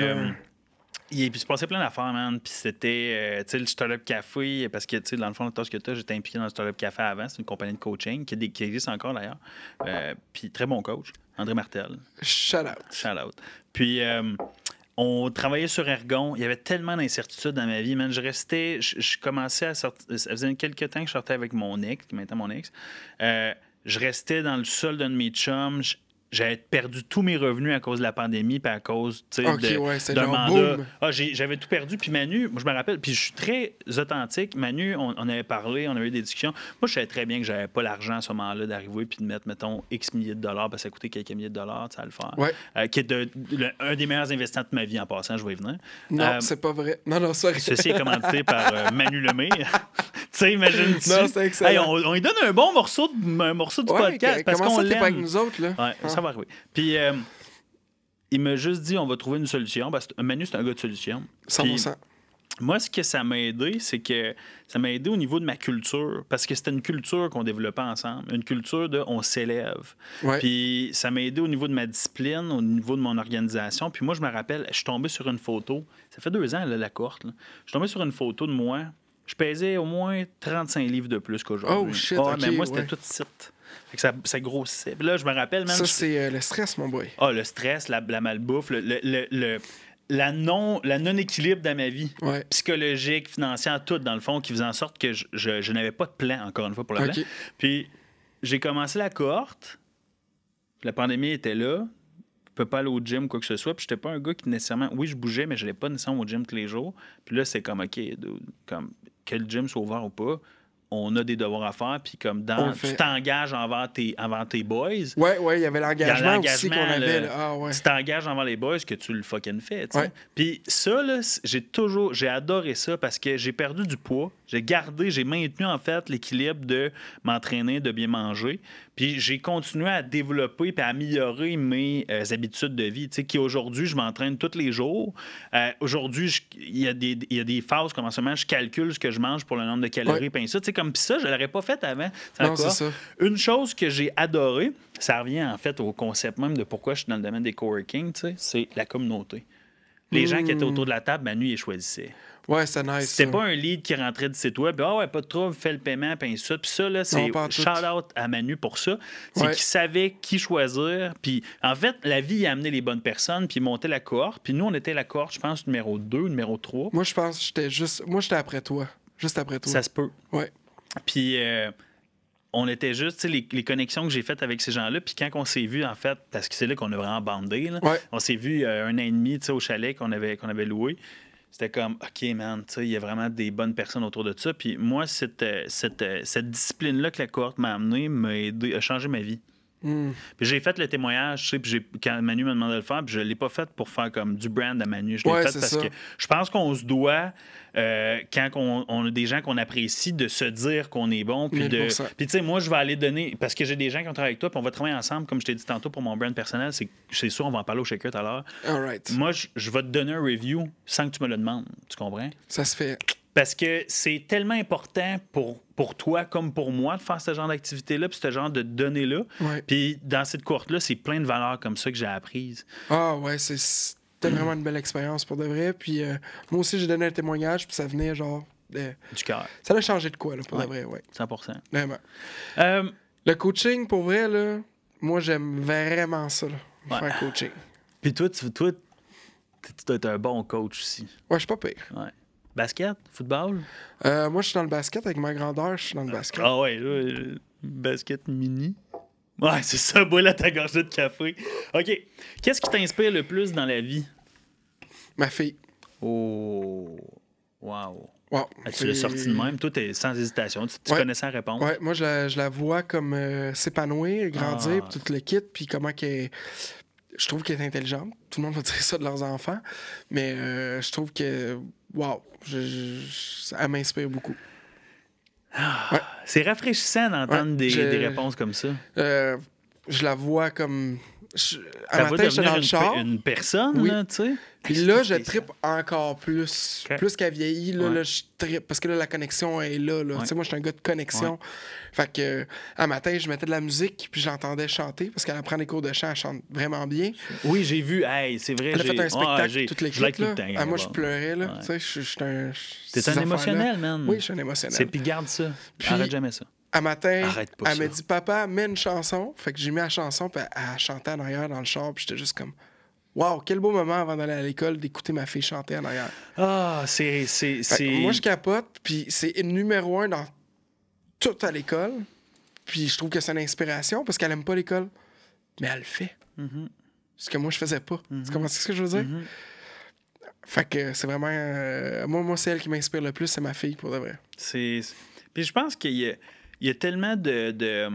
il se passait plein d'affaires, man. Puis c'était, tu sais, le Startup Café, parce que, tu sais, dans le fond, la tâche que tu as, j'étais impliqué dans le Startup Café avant. C'est une compagnie de coaching qui existe encore, d'ailleurs. Puis très bon coach, André Martel. Shout out. Shout out. Puis on travaillait sur Ergon. Il y avait tellement d'incertitudes dans ma vie, man. Je commençais à sortir. Ça faisait quelques temps que je sortais avec mon ex, qui maintenant mon ex. Je restais dans le sol d'un de mes chums. J'avais perdu tous mes revenus à cause de la pandémie puis à cause d'un mandat. J'avais tout perdu. Puis Manu, moi, je me rappelle, puis je suis très authentique. Manu, on avait parlé, on avait eu des discussions. Moi, je savais très bien que j'avais pas l'argent à ce moment-là d'arriver puis de mettre, mettons, X milliers de dollars, parce que ça coûtait quelques milliers de dollars, ça à le faire. Ouais. Qui est un des meilleurs investissements de ma vie en passant, je vais y venir. Non, c'est pas vrai. Non, sorry. Ceci est commandité par Manu Lemay. Tu sais, imagine-tu. Non, c'est excellent. Hey, on lui donne un bon morceau du podcast parce qu'on l'aime. T'es pas avec nous autres, là? Ouais, ça va arriver. Puis, il m'a juste dit, on va trouver une solution. Parce que Manu, c'est un gars de solution. 100%. Moi, ce que ça m'a aidé, c'est que ça m'a aidé au niveau de ma culture. Parce que c'était une culture qu'on développait ensemble. Une culture de on s'élève. Ouais. Puis, ça m'a aidé au niveau de ma discipline, au niveau de mon organisation. Puis, moi, je me rappelle, je suis tombé sur une photo. Ça fait 2 ans, là, la cohorte. Là. Je suis tombé sur une photo de moi. Je pesais au moins 35 livres de plus qu'aujourd'hui. Oh, shit, mais moi, c'était tout site. Fait que ça grossissait. Puis là, je me rappelle même. Ça, c'est le stress, mon boy. Le stress, la malbouffe, la non-équilibre dans ma vie. Ouais. Psychologique, financière, tout, dans le fond, qui faisait en sorte que je n'avais pas de plan, encore une fois, pour le plan. Puis j'ai commencé la cohorte. La pandémie était là. Je ne peux pas aller au gym, quoi que ce soit. Puis j'étais pas un gars qui nécessairement. Oui, je bougeais, mais je n'allais pas nécessairement au gym tous les jours. Puis là, c'est comme, OK, comme que le gym soit ouvert ou pas. On a des devoirs à faire, puis comme tu t'engages envers tes boys. Ouais, il y avait l'engagement aussi qu'on avait. Tu t'engages envers les boys que tu le fucking fais. Ouais. Puis ça, là, j'ai adoré ça parce que j'ai perdu du poids. J'ai maintenu en fait l'équilibre de m'entraîner, de bien manger. Puis j'ai continué à développer et à améliorer mes habitudes de vie. Tu sais, qu'aujourd'hui, je m'entraîne tous les jours. Aujourd'hui, il y a des phases comme en ce moment, je calcule ce que je mange pour le nombre de calories. Tu sais, comme ça, je ne l'aurais pas fait avant. Non, c'est ça. Une chose que j'ai adorée, ça revient en fait au concept même de pourquoi je suis dans le domaine des coworking, tu sais, c'est la communauté. Les gens qui étaient autour de la table, Manu, ils choisissaient. Ouais, c'est nice. C'était pas un lead qui rentrait du site web. Pas de trouble, fais le paiement, puis ça. Puis ça, là, c'est shout-out à Manu pour ça. C'est qu'il savait qui choisir. Puis en fait, la vie, il a amené les bonnes personnes, puis il montait la cohorte. Puis nous, on était la cohorte, je pense, numéro 2, numéro 3. Moi, je pense que j'étais après toi. Juste après toi. Ça se peut. Ouais. Puis on était juste, tu sais, les connexions que j'ai faites avec ces gens-là. Puis quand on s'est vu, en fait, parce que c'est là qu'on a vraiment bandé, là, on s'est vu 1 an et demi, tu sais, au chalet qu'on avait loué. C'était comme, OK, man, tu sais, il y a vraiment des bonnes personnes autour de ça. Puis moi, cette discipline-là que la cohorte m'a amenée a changé ma vie. Puis j'ai fait le témoignage, tu sais, puis quand Manu m'a demandé de le faire, puis je l'ai pas fait pour faire comme du brand à Manu. Je l'ai fait parce que je pense qu'on se doit, quand on a des gens qu'on apprécie, de se dire qu'on est bon. Puis tu sais, moi, je vais aller donner, parce que j'ai des gens qui ont travaillé avec toi, puis on va travailler ensemble, comme je t'ai dit tantôt pour mon brand personnel, c'est sûr, on va en parler au shaker tout à l'heure. Right. Moi, je vais te donner un review sans que tu me le demandes. Tu comprends? Ça se fait. Parce que c'est tellement important pour toi comme pour moi de faire ce genre d'activité-là, puis ce genre de données-là. Ouais. Puis dans cette cohorte-là, c'est plein de valeurs comme ça que j'ai apprises. Ah ouais, c'était vraiment une belle expérience pour de vrai. Puis moi aussi, j'ai donné un témoignage, puis ça venait genre... du cœur. Ça a changé de quoi, là, pour de vrai, ouais. 100%. Vraiment. Le coaching, pour vrai, là, moi, j'aime vraiment ça, là, faire coaching. Puis toi, tu dois être un bon coach aussi. Ouais, je suis pas pire. Ouais. Basket? Football? Moi, je suis dans le basket. Avec ma grandeur, je suis dans le basket. Ah ouais, basket mini. Ouais, c'est ça, bois là ta gorgée de café. OK. Qu'est-ce qui t'inspire le plus dans la vie? Ma fille. Oh. Wow. Tu l'as C'est... sorti de même. Toi, t'es sans hésitation. Tu connaissais la réponse. Ouais, moi, je la vois comme s'épanouir, grandir, tout le kit, puis comment qu'elle... Je trouve qu'elle est intelligente. Tout le monde va dire ça de leurs enfants. Mais je trouve que... Wow! Elle m'inspire beaucoup. Ouais. C'est rafraîchissant d'entendre des réponses comme ça. Je la vois comme... À matin, j'étais dans le char. Une personne, là, tu sais. Puis là, je trippe encore plus. Okay. Plus qu'elle vieillit, là, je trippe. Parce que là, la connexion est là. Tu sais, moi, je suis un gars de connexion. Ouais. Fait que, à matin, je mettais de la musique, puis je l'entendais chanter, parce qu'elle apprend des cours de chant, elle chante vraiment bien. Oui, j'ai vu. Hey, c'est vrai. Elle a fait un spectacle, toute l'équipe. Là. Moi, je pleurais, là. Ouais. Tu sais, je suis un... T'es un émotionnel, man. Oui, je suis un émotionnel. Puis garde ça. Puis, arrête jamais ça. À matin, elle m'a dit, papa, mets une chanson. Fait que j'ai mis la chanson, puis elle chantait en arrière dans le char, puis j'étais juste comme, wow, quel beau moment avant d'aller à l'école d'écouter ma fille chanter en arrière. Ah, c'est... Moi, je capote, puis c'est numéro 1 dans tout à l'école. Puis je trouve que c'est une inspiration parce qu'elle aime pas l'école, mais elle le fait. Ce que moi, je faisais pas. Tu comprends ce que je veux dire? Fait que c'est vraiment... moi, c'est elle qui m'inspire le plus, c'est ma fille, pour de vrai. Puis je pense qu'il y a tellement de...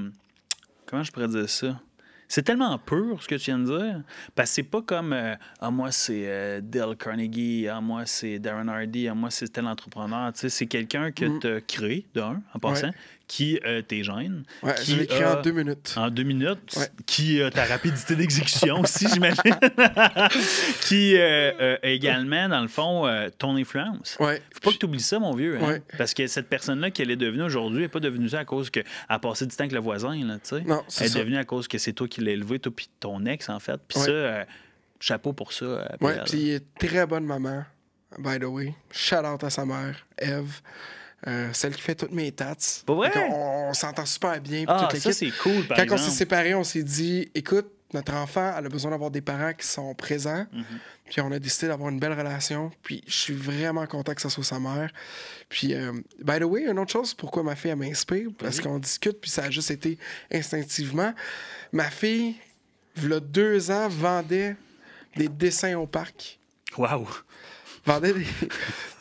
Comment je pourrais dire ça? C'est tellement pur, ce que tu viens de dire. Parce que c'est pas comme moi, c'est Dale Carnegie, moi, c'est Darren Hardy, moi, c'est tel entrepreneur. Tu sais, c'est quelqu'un que tu as créé, en passant, qui t'es jeune. Ouais, je l'ai créé en 2 minutes. En 2 minutes. Qui a ta rapidité d'exécution aussi, j'imagine. Qui également, dans le fond, ton influence. Ouais. Faut pas que tu oublies ça, mon vieux. Hein? Parce que cette personne-là qu'elle est devenue aujourd'hui, elle n'est pas devenue ça à cause qu'elle a passé du temps avec le voisin. Là, non, c'est elle est ça. devenue à cause que c'est toi qui l'as élevé, toi puis ton ex, en fait. Puis ça, chapeau pour ça. Oui, puis très bonne maman, by the way. Shout out à sa mère, Eve. Celle qui fait toutes mes tats. Pas vrai? On s'entend super bien. Ah, ça, c'est cool, par exemple. Quand on s'est séparés, on s'est dit, écoute, notre enfant, elle a besoin d'avoir des parents qui sont présents. Puis on a décidé d'avoir une belle relation. Puis je suis vraiment content que ça soit sa mère. Puis, by the way, une autre chose, pourquoi ma fille, elle m'inspire, parce qu'on discute, puis ça a juste été instinctivement. Ma fille, il y a 2 ans, vendait des dessins au parc. Wow! Vendait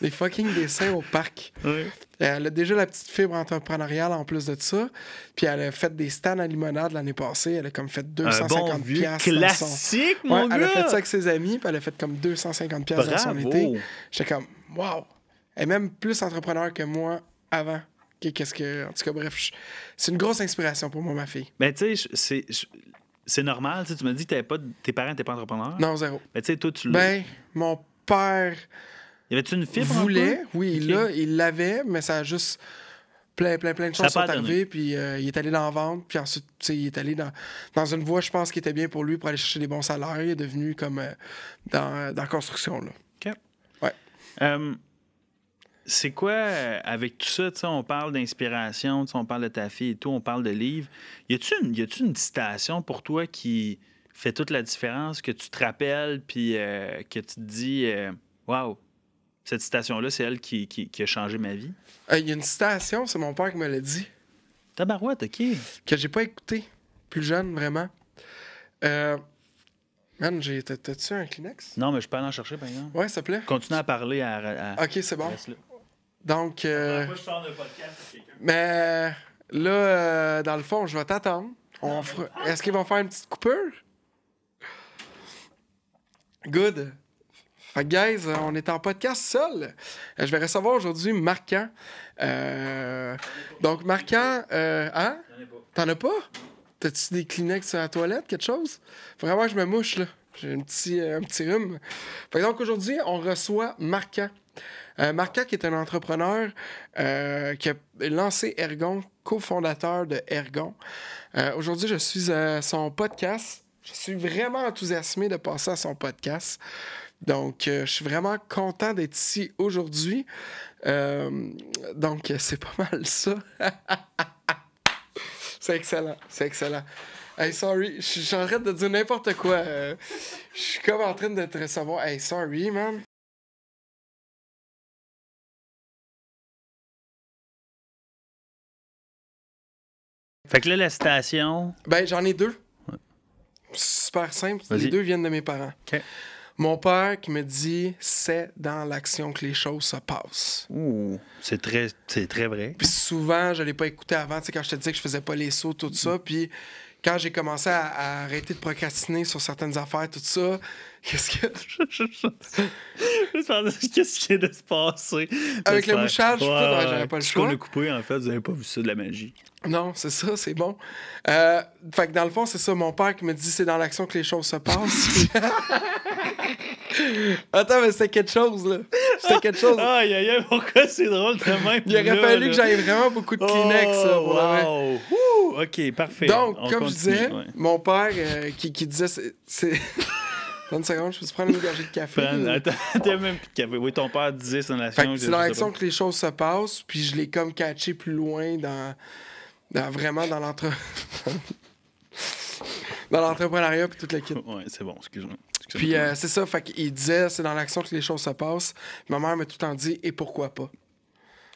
des fucking dessins au parc. Oui. Elle a déjà la petite fibre entrepreneuriale en plus de ça. Puis elle a fait des stands à limonade l'année passée. Elle a comme fait 250 piastres. Classique, mon gars! Elle a fait ça avec ses amis, puis elle a fait comme 250 piastres dans son été. J'étais comme, wow! Elle est même plus entrepreneur que moi avant. Qu'est-ce que... En tout cas, bref, c'est une grosse inspiration pour moi, ma fille. Mais tu sais, c'est normal. Tu m'as dit que tes parents n'étaient pas entrepreneurs. Non, zéro. Mais tu sais, toi, tu l'as. Ben, mon père... Y avait-tu une fibre? Voulait, oui, okay. Il l'avait, mais ça a juste... Plein de choses sont arrivées, puis il est allé dans la vente, puis ensuite, tu sais, il est allé dans une voie, je pense, qui était bien pour lui, pour aller chercher des bons salaires. Il est devenu comme dans la construction, là. OK. Ouais. C'est quoi, avec tout ça, tu sais, on parle d'inspiration, on parle de ta fille et tout, on parle de livres. Y a-tu une citation pour toi qui fait toute la différence, que tu te rappelles, puis que tu te dis, waouh, cette citation-là, c'est elle qui a changé ma vie? Il y a une citation, c'est mon père qui me l'a dit. Tabarouette, OK. Que j'ai pas écouté, plus jeune, vraiment. Man, t'as-tu un Kleenex? Non, mais je peux aller en chercher, par exemple. Ouais, s'il te plaît. Continue à parler à... OK, c'est bon. Donc... Moi, je sors de podcast avec quelqu'un. Mais là, dans le fond, je vais t'attendre. Est-ce qu'ils vont faire une petite coupure? Good. Fait que, guys, on est en podcast seul. Je vais recevoir aujourd'hui Marquant. Donc, Marquant, hein? T'en as pas? T'as-tu des Kleenex à la toilette, quelque chose? Vraiment, je me mouche, là. J'ai un petit rhume. Fait que donc, aujourd'hui, on reçoit Marquant. Marquant, qui est un entrepreneur qui a lancé Ergon, cofondateur de Ergon. Aujourd'hui, je suis à son podcast. Je suis vraiment enthousiasmé de passer à son podcast. Donc, je suis vraiment content d'être ici aujourd'hui. Donc, c'est pas mal ça. C'est excellent, c'est excellent. Hey, sorry, je suis en train de dire n'importe quoi. Je suis comme en train de te recevoir. Hey, sorry, man. Fait que là, la citation... Ben, j'en ai 2. Ouais. Super simple. Vas-y. Les 2 viennent de mes parents. OK. Mon père qui me dit « C'est dans l'action que les choses se passent. » Ouh, c'est très vrai. Puis souvent, je l'ai pas écouté avant, tu sais, quand je te disais que je faisais pas les sauts, tout ça. Puis quand j'ai commencé à arrêter de procrastiner sur certaines affaires, tout ça, qu'est-ce que... Qu'est-ce qui vient de se passer? Avec le mouchage, j'avais pas le choix. Ce qu'on a coupé, en fait, vous avez pas vu ça, de la magie. Non, c'est ça, c'est bon. Fait que dans le fond, c'est ça, mon père qui me dit « C'est dans l'action que les choses se passent. » Attends, mais c'était quelque chose, là. C'était quelque chose. Aïe, aïe, aïe, pourquoi c'est drôle de même? Il aurait fallu que j'aille vraiment beaucoup de Kleenex, ça. Wow. OK, parfait. Donc, comme je disais, mon père qui disait... c'est... Donne une seconde, je peux te prendre une gorgée de café? Attends, t'as même plus de café. Oui, ton père disait c'est dans l'action. C'est dans l'action que les choses se passent, puis je l'ai comme catché plus loin vraiment dans l'entrepreneuriat puis toute l'équipe. Ouais, c'est bon, excuse-moi. Puis c'est ça, fait qu'il disait, c'est dans l'action que les choses se passent. Ma mère m'a tout le temps dit, et pourquoi pas?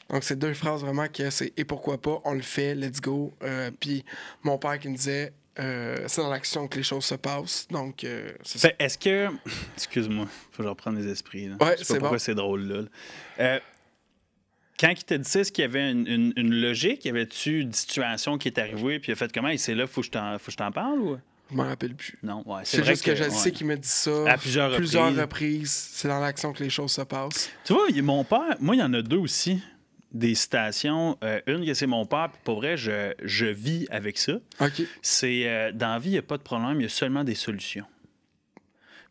Donc, c'est 2 phrases vraiment que c'est, et pourquoi pas, on le fait, let's go. Puis mon père qui me disait, c'est dans l'action que les choses se passent. Donc, c'est ça. Est-ce que... Excuse-moi, faut que je reprenne les esprits. Là. Ouais, Je sais c'est pas pourquoi bon. c'est drôle, là. Quand il t'a dit ça, est-ce qu'il y avait une logique? Y avait-tu une situation qui est arrivée, puis il a fait comment? Et c'est là, faut que je t'en parle, ou... Je m'en rappelle plus. Non, ouais. C'est vrai juste que je sais qu'il m'a dit ça à plusieurs reprises. C'est dans l'action que les choses se passent. Tu vois, mon père, moi, il y en a 2 aussi, des citations. Une que c'est mon père, puis pour vrai, je vis avec ça. OK. C'est dans la vie, il n'y a pas de problème, il y a seulement des solutions.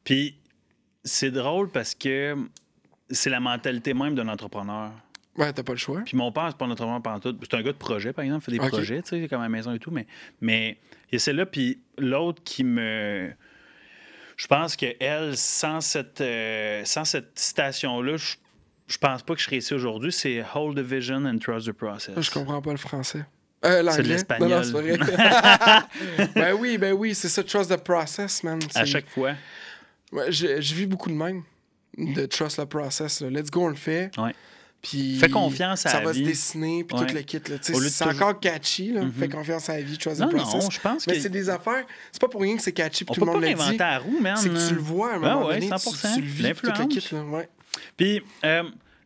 Puis c'est drôle parce que c'est la mentalité même d'un entrepreneur. Ouais, t'as pas le choix. Puis mon père, c'est pas un entrepreneur pantoute. C'est un gars de projet, par exemple, il fait des projets, tu sais, comme à la maison et tout, mais il y a celle-là, puis l'autre qui me... Je pense qu'elle, sans cette citation-là, je pense pas que je serais ici aujourd'hui. C'est « Hold the vision and trust the process ». Je comprends pas le français. L'anglais. C'est de l'espagnol. Non, c'est vrai. ben oui, c'est ça, trust the process, man. À chaque fois. Ouais, je vis beaucoup de même, de trust the process. Là. Let's go, on le fait. Ouais. Puis fais confiance à la vie. Ça va se dessiner, puis tout le kit. C'est encore catchy. Là. Fais confiance à la vie, trust the process. Non, je pense mais c'est des affaires... C'est pas pour rien que c'est catchy, puis tout le monde le dit. On peut pas réinventer la roue, man. C'est que tu le vois à un moment donné, 100%. tu le vis, tout le kit. Là. Ouais. Puis,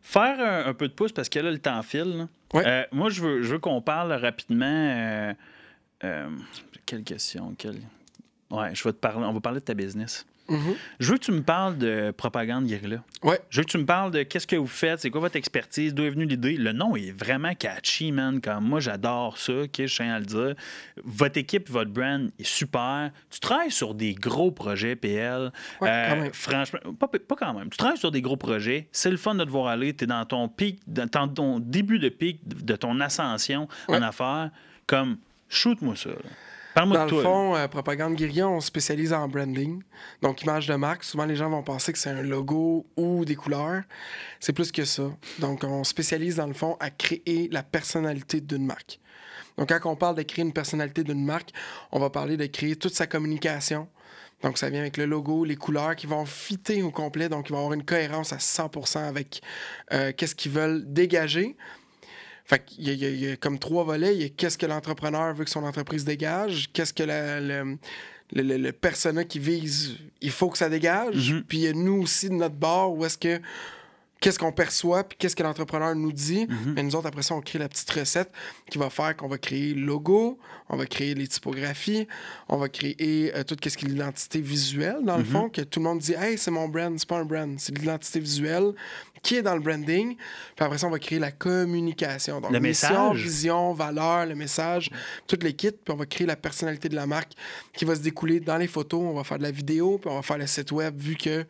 faire un peu de pouce, parce que là, le temps file. Là. Ouais. Moi, je veux qu'on parle rapidement... quelle question? Ouais, on va parler de ta business. Mm-hmm. Je veux que tu me parles de Propagande Guérilla. Ouais. Je veux que tu me parles de qu'est-ce que vous faites, c'est quoi votre expertise, d'où est venue l'idée. Le nom est vraiment catchy, man. Comme moi, j'adore ça, je tiens à le dire. Votre équipe, votre brand est super. Tu travailles sur des gros projets, PL. Ouais, quand même. Franchement, pas quand même. Tu travailles sur des gros projets. C'est le fun de te voir aller. Tu es dans ton pic, dans ton début de pic de ton ascension en affaires. Comme, shoot-moi ça, là. Dans le fond, Propagande Guérilla, on se spécialise en branding. Donc, image de marque. Souvent, les gens vont penser que c'est un logo ou des couleurs. C'est plus que ça. Donc, on spécialise, dans le fond, à créer la personnalité d'une marque. Donc, quand on parle de créer une personnalité d'une marque, on va parler de créer toute sa communication. Donc, ça vient avec le logo, les couleurs qui vont fitter au complet. Donc, ils vont avoir une cohérence à 100% avec qu'est-ce qu'ils veulent dégager. Fait qu'il y a comme 3 volets. Il y a qu'est-ce que l'entrepreneur veut que son entreprise dégage, qu'est-ce que le persona qui vise, il faut que ça dégage. Mm-hmm. Puis il y a nous aussi de notre bord où est-ce que qu'est-ce qu'on perçoit, puis qu'est-ce que l'entrepreneur nous dit. Mm-hmm. Mais nous autres, après ça, on crée la petite recette qui va faire qu'on va créer le logo, on va créer les typographies, on va créer tout ce qui est l'identité visuelle, dans le fond, que tout le monde dit « Hey, c'est mon brand », c'est pas un brand, c'est de l'identité visuelle qui est dans le branding. Puis après ça, on va créer la communication. Donc, le mission, message. vision, valeur, le message, toutes les kits. Puis on va créer la personnalité de la marque qui va se découler dans les photos. On va faire de la vidéo, puis on va faire le site web vu que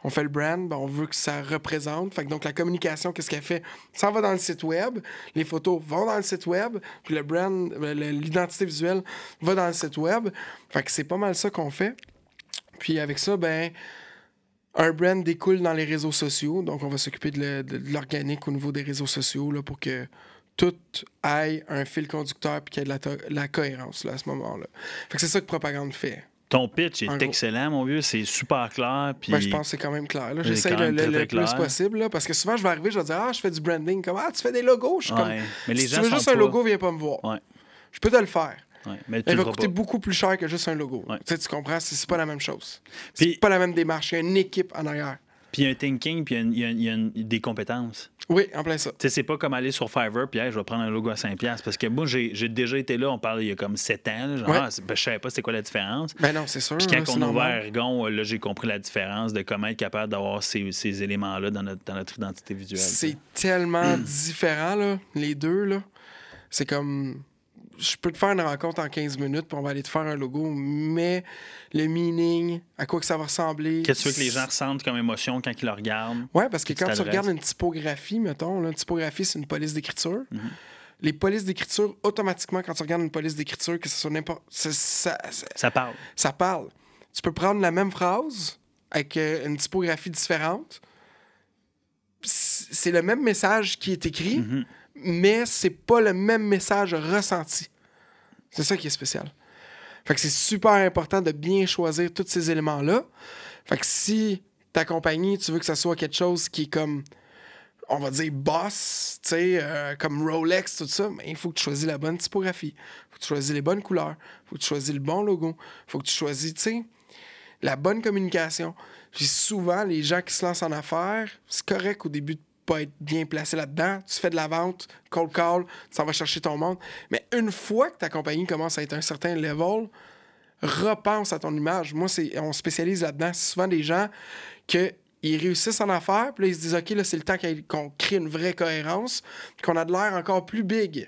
on fait le brand, ben on veut que ça représente. Fait que donc, la communication, qu'est-ce qu'elle fait? Ça va dans le site web, les photos vont dans le site web, puis le brand, l'identité visuelle va dans le site web. Fait que c'est pas mal ça qu'on fait. Puis avec ça, ben un brand découle dans les réseaux sociaux. Donc, on va s'occuper de l'organique au niveau des réseaux sociaux là, pour que tout aille un fil conducteur puis qu'il y ait de la cohérence là, à ce moment-là. Fait que c'est ça que Propagande fait. Ton pitch est excellent, mon vieux. C'est super clair. Puis... Ben, je pense que c'est quand même clair. J'essaie le plus possible. Là, parce que souvent, je vais arriver, je vais dire « Ah, je fais du branding. » Comme « Ah, tu fais des logos. » Je suis comme mais les « Si gens tu veux juste un logo, viens pas me voir. Ouais. Je peux te le faire. Ouais, mais il va coûter beaucoup plus cher que juste un logo. Ouais. Tu comprends? C'est pas la même chose. C'est pas la même démarche. Il y a une équipe en arrière. Puis il y a un thinking, puis il y a des compétences. Oui, en plein ça. Tu sais, c'est pas comme aller sur Fiverr, puis hey, je vais prendre un logo à 5$. Parce que moi, j'ai déjà été là, on parle il y a comme 7 ans. Là, genre, je savais pas c'était quoi la différence. Ben non, c'est sûr. Puis quand on a ouvert Ergon, là, j'ai compris la différence de comment être capable d'avoir ces éléments-là dans notre identité visuelle. C'est tellement différent, là, les deux. Là. C'est comme... Je peux te faire une rencontre en 15 minutes, puis on va aller te faire un logo, mais le meaning, à quoi que ça va ressembler... Qu'est-ce que tu veux que les gens ressentent comme émotion quand ils le regardent? Oui, parce que quand tu regardes une typographie, mettons, là, une typographie, c'est une police d'écriture. Mm-hmm. Les polices d'écriture, automatiquement, quand tu regardes une police d'écriture, que ce soit n'importe... Ça parle. Ça parle. Tu peux prendre la même phrase avec une typographie différente. C'est le même message qui est écrit, mais c'est pas le même message ressenti. C'est ça qui est spécial. Fait que c'est super important de bien choisir tous ces éléments-là. Fait que si ta compagnie, tu veux que ça soit quelque chose qui est comme, on va dire, boss, tu sais, comme Rolex, tout ça, mais il faut que tu choisisses la bonne typographie. Il faut que tu choisisses les bonnes couleurs. Il faut que tu choisisses le bon logo. Il faut que tu choisisses, tu sais, la bonne communication. Puis souvent, les gens qui se lancent en affaires, c'est correct au début de pas être bien placé là-dedans. Tu fais de la vente, cold call, tu s'en vas chercher ton monde. Mais une fois que ta compagnie commence à être à un certain level, repense à ton image. Moi, on spécialise là-dedans. C'est souvent des gens qu'ils réussissent en affaires, puis là, ils se disent, OK, là, c'est le temps qu'on crée une vraie cohérence, qu'on a de l'air encore plus big.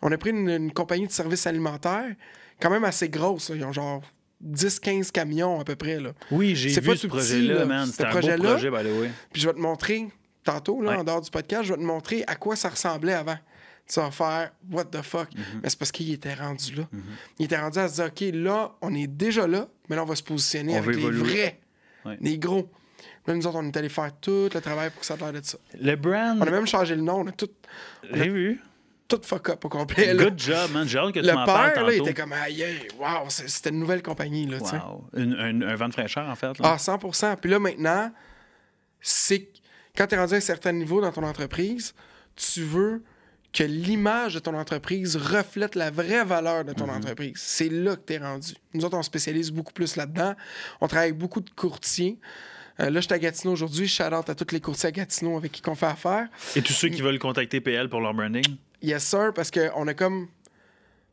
On a pris une compagnie de services alimentaires, quand même assez grosse. Là. Ils ont genre 10-15 camions à peu près. Là. Oui, j'ai vu ce projet-là, man. C'était un beau projet, by the way. Puis je vais te montrer, tantôt, là, en dehors du podcast, je vais te montrer à quoi ça ressemblait avant. Tu vas faire « what the fuck ». Mais c'est parce qu'il était rendu là. Il était rendu à se dire « OK, là, on est déjà là, mais là, on va se positionner avec les vrais, les gros ». Là, nous autres, on est allés faire tout le travail pour que ça ait l'air de ça. Le brand... On a même changé le nom. On a tout... J'ai vu. Tout fuck up au complet. Là. Good job, man. J'ai hâte que tu m'en parles tantôt. Le père, il était comme « aïe, wow, c'était une nouvelle compagnie. » Là, wow. Un vent de fraîcheur, en fait. Là. Ah, 100%. Puis là, maintenant, c'est quand tu es rendu à un certain niveau dans ton entreprise, tu veux que l'image de ton entreprise reflète la vraie valeur de ton entreprise. C'est là que tu es rendu. Nous autres, on spécialise beaucoup plus là-dedans. On travaille avec beaucoup de courtiers. Là, je suis à Gatineau aujourd'hui. Je shout-out à tous les courtiers à Gatineau avec qui on fait affaire. Et tous ceux qui veulent contacter PL pour leur branding? Yes, sir, parce qu'on a comme,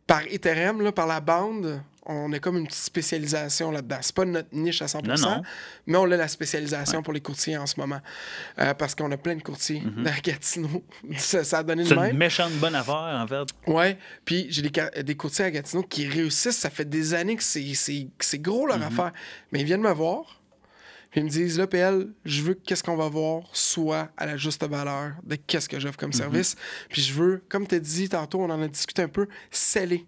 par Ethereum, là, par la bande, on a comme une petite spécialisation là-dedans. C'est pas notre niche à 100%, non. Mais on a la spécialisation pour les courtiers en ce moment. Parce qu'on a plein de courtiers à Gatineau. ça a donné le même. C'est une méchante bonne affaire, en fait. Ouais, puis j'ai des courtiers à Gatineau qui réussissent. Ça fait des années que c'est gros leur affaire. Mais ils viennent me voir. Puis ils me disent, là, PL, je veux que qu'est-ce qu'on va voir soit à la juste valeur de qu'est-ce que j'offre comme service. Puis je veux, comme tu as dit tantôt, on en a discuté un peu, sceller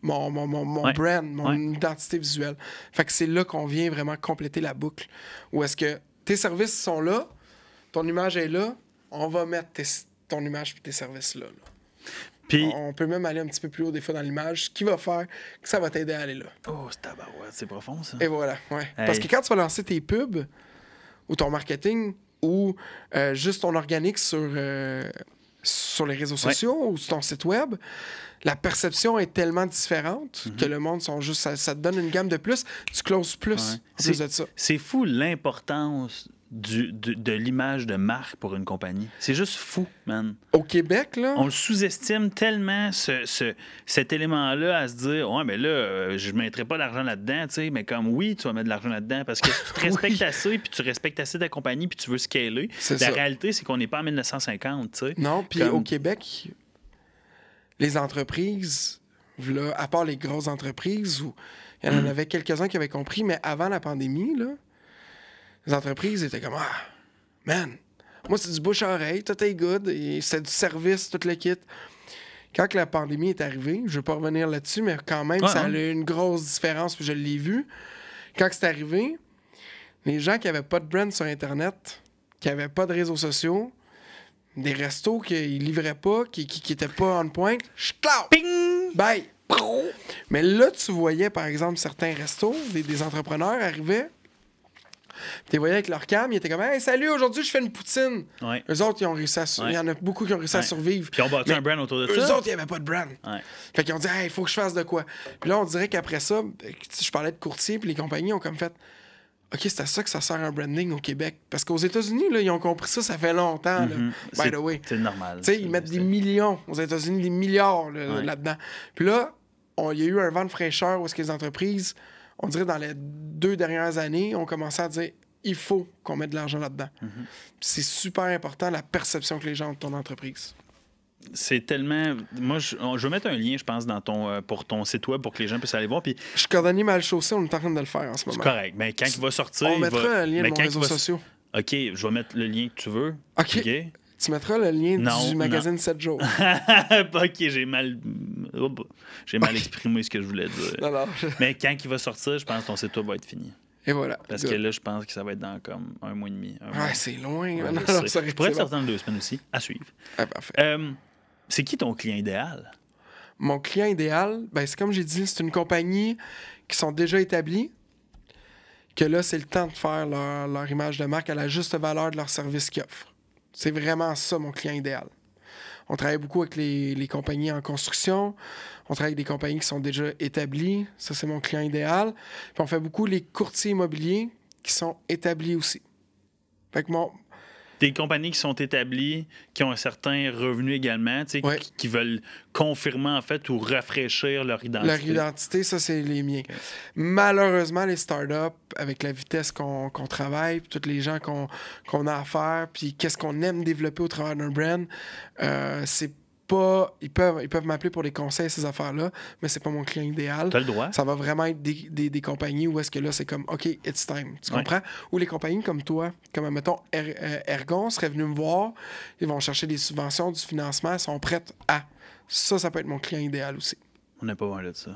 mon brand, mon identité visuelle. Fait que c'est là qu'on vient vraiment compléter la boucle. Où est-ce que tes services sont là, ton image est là, on va mettre ton image et tes services là. Puis, on peut même aller un petit peu plus haut des fois dans l'image, ce qui va faire que ça va t'aider à aller là. Oh, c'est tabarouette, c'est profond, ça. Et voilà, ouais. Hey. Parce que quand tu vas lancer tes pubs, ou ton marketing, ou juste ton organique sur les réseaux sociaux ou sur ton site web, la perception est tellement différente que le monde sont juste... Ça te donne une gamme de plus, tu closes plus en plus de ça. C'est fou l'importance de l'image de marque pour une compagnie. C'est juste fou, man. Au Québec, là... On le sous-estime tellement, cet élément-là, à se dire « Ouais, mais là, je ne mettrai pas d'argent là-dedans, tu sais. » Mais comme, oui, tu vas mettre de l'argent là-dedans parce que si tu te respectes assez, puis tu respectes assez ta compagnie, puis tu veux scaler, la réalité, c'est qu'on n'est pas en 1950, tu sais. Non, puis au Québec, les entreprises, là, à part les grosses entreprises, où il y en avait quelques-uns qui avaient compris, mais avant la pandémie, là, les entreprises étaient comme « Ah, man, moi, c'est du bouche-à-oreille, tout est good, et c'est du service, tout le kit. » Quand la pandémie est arrivée, je ne vais pas revenir là-dessus, mais quand même, ça a eu une grosse différence, puis je l'ai vu. Quand c'est arrivé, les gens qui n'avaient pas de brand sur Internet, qui n'avaient pas de réseaux sociaux, des restos qui ne livraient pas, qui n'étaient pas on point, ping! Bye! Mais là, tu voyais, par exemple, certains restos, des entrepreneurs arrivaient, tu les voyais avec leur cam, ils étaient comme « Hey, salut, aujourd'hui, je fais une poutine. » Eux autres, ils ont réussi il y en a beaucoup qui ont réussi à survivre. Puis ils ont bâti un brand autour de ça. Eux autres, il n'y avait pas de brand. Fait qu'ils ont dit « Hey, il faut que je fasse de quoi. » Puis là, on dirait qu'après ça, je parlais de courtiers, puis les compagnies ont comme fait « OK, c'est à ça que ça sert un branding au Québec. » Parce qu'aux États-Unis, là, ils ont compris ça fait longtemps, là, by the way. C'est normal. Tu sais, ils mettent des millions aux États-Unis, des milliards là-dedans. Puis là, il y a eu un vent de fraîcheur où est-ce que les entreprises, on dirait dans les 2 dernières années, ont commencé à dire il faut qu'on mette de l'argent là-dedans. C'est super important, la perception que les gens ont de ton entreprise. C'est tellement... Moi, je vais mettre un lien, je pense, pour ton site web pour que les gens puissent aller voir. Puis... Je suis cordonnier mal chaussé, on est en train de le faire en ce moment. C'est correct. Mais quand il va sortir... On mettra un lien de nos réseaux sociaux. OK, je vais mettre le lien que tu veux. OK. Tu mettras le lien du magazine 7 jours. OK, j'ai mal exprimé ce que je voulais dire. Non. Mais quand il va sortir, je pense que ton site web va être fini. Et voilà. Parce que là, je pense que ça va être dans comme 1 mois et demi. Ouais, c'est loin. Ouais, je pourrais être sorti dans 2 semaines aussi, à suivre. Ah, parfait. C'est qui ton client idéal? Mon client idéal, ben, c'est comme j'ai dit, c'est une compagnie qui sont déjà établies, que là, c'est le temps de faire leur image de marque à la juste valeur de leur service qu'ils offrent. C'est vraiment ça, mon client idéal. On travaille beaucoup avec les compagnies en construction. On travaille avec des compagnies qui sont déjà établies. Ça, c'est mon client idéal. Puis on fait beaucoup les courtiers immobiliers qui sont établis aussi. Fait que Des compagnies qui sont établies, qui ont un certain revenu également, tu sais, Ouais. qui veulent confirmer, en fait, ou rafraîchir leur identité. leur identité, ça, c'est les miens. Malheureusement, les startups, avec la vitesse qu'on travaille, puis tous les gens qu'on a à faire, puis qu'est-ce qu'on aime développer au travers d'un brand, c'est pas... Ils peuvent m'appeler pour des conseils, ces affaires-là, mais c'est pas mon client idéal. T'as le droit. Ça va vraiment être des compagnies où est-ce que là, c'est comme, OK, it's time. Tu comprends? Ou les compagnies comme toi, comme, mettons, Ergon serait venu me voir, ils vont chercher des subventions, du financement, ils sont prêts à... Ça peut être mon client idéal aussi. On n'est pas loin de ça.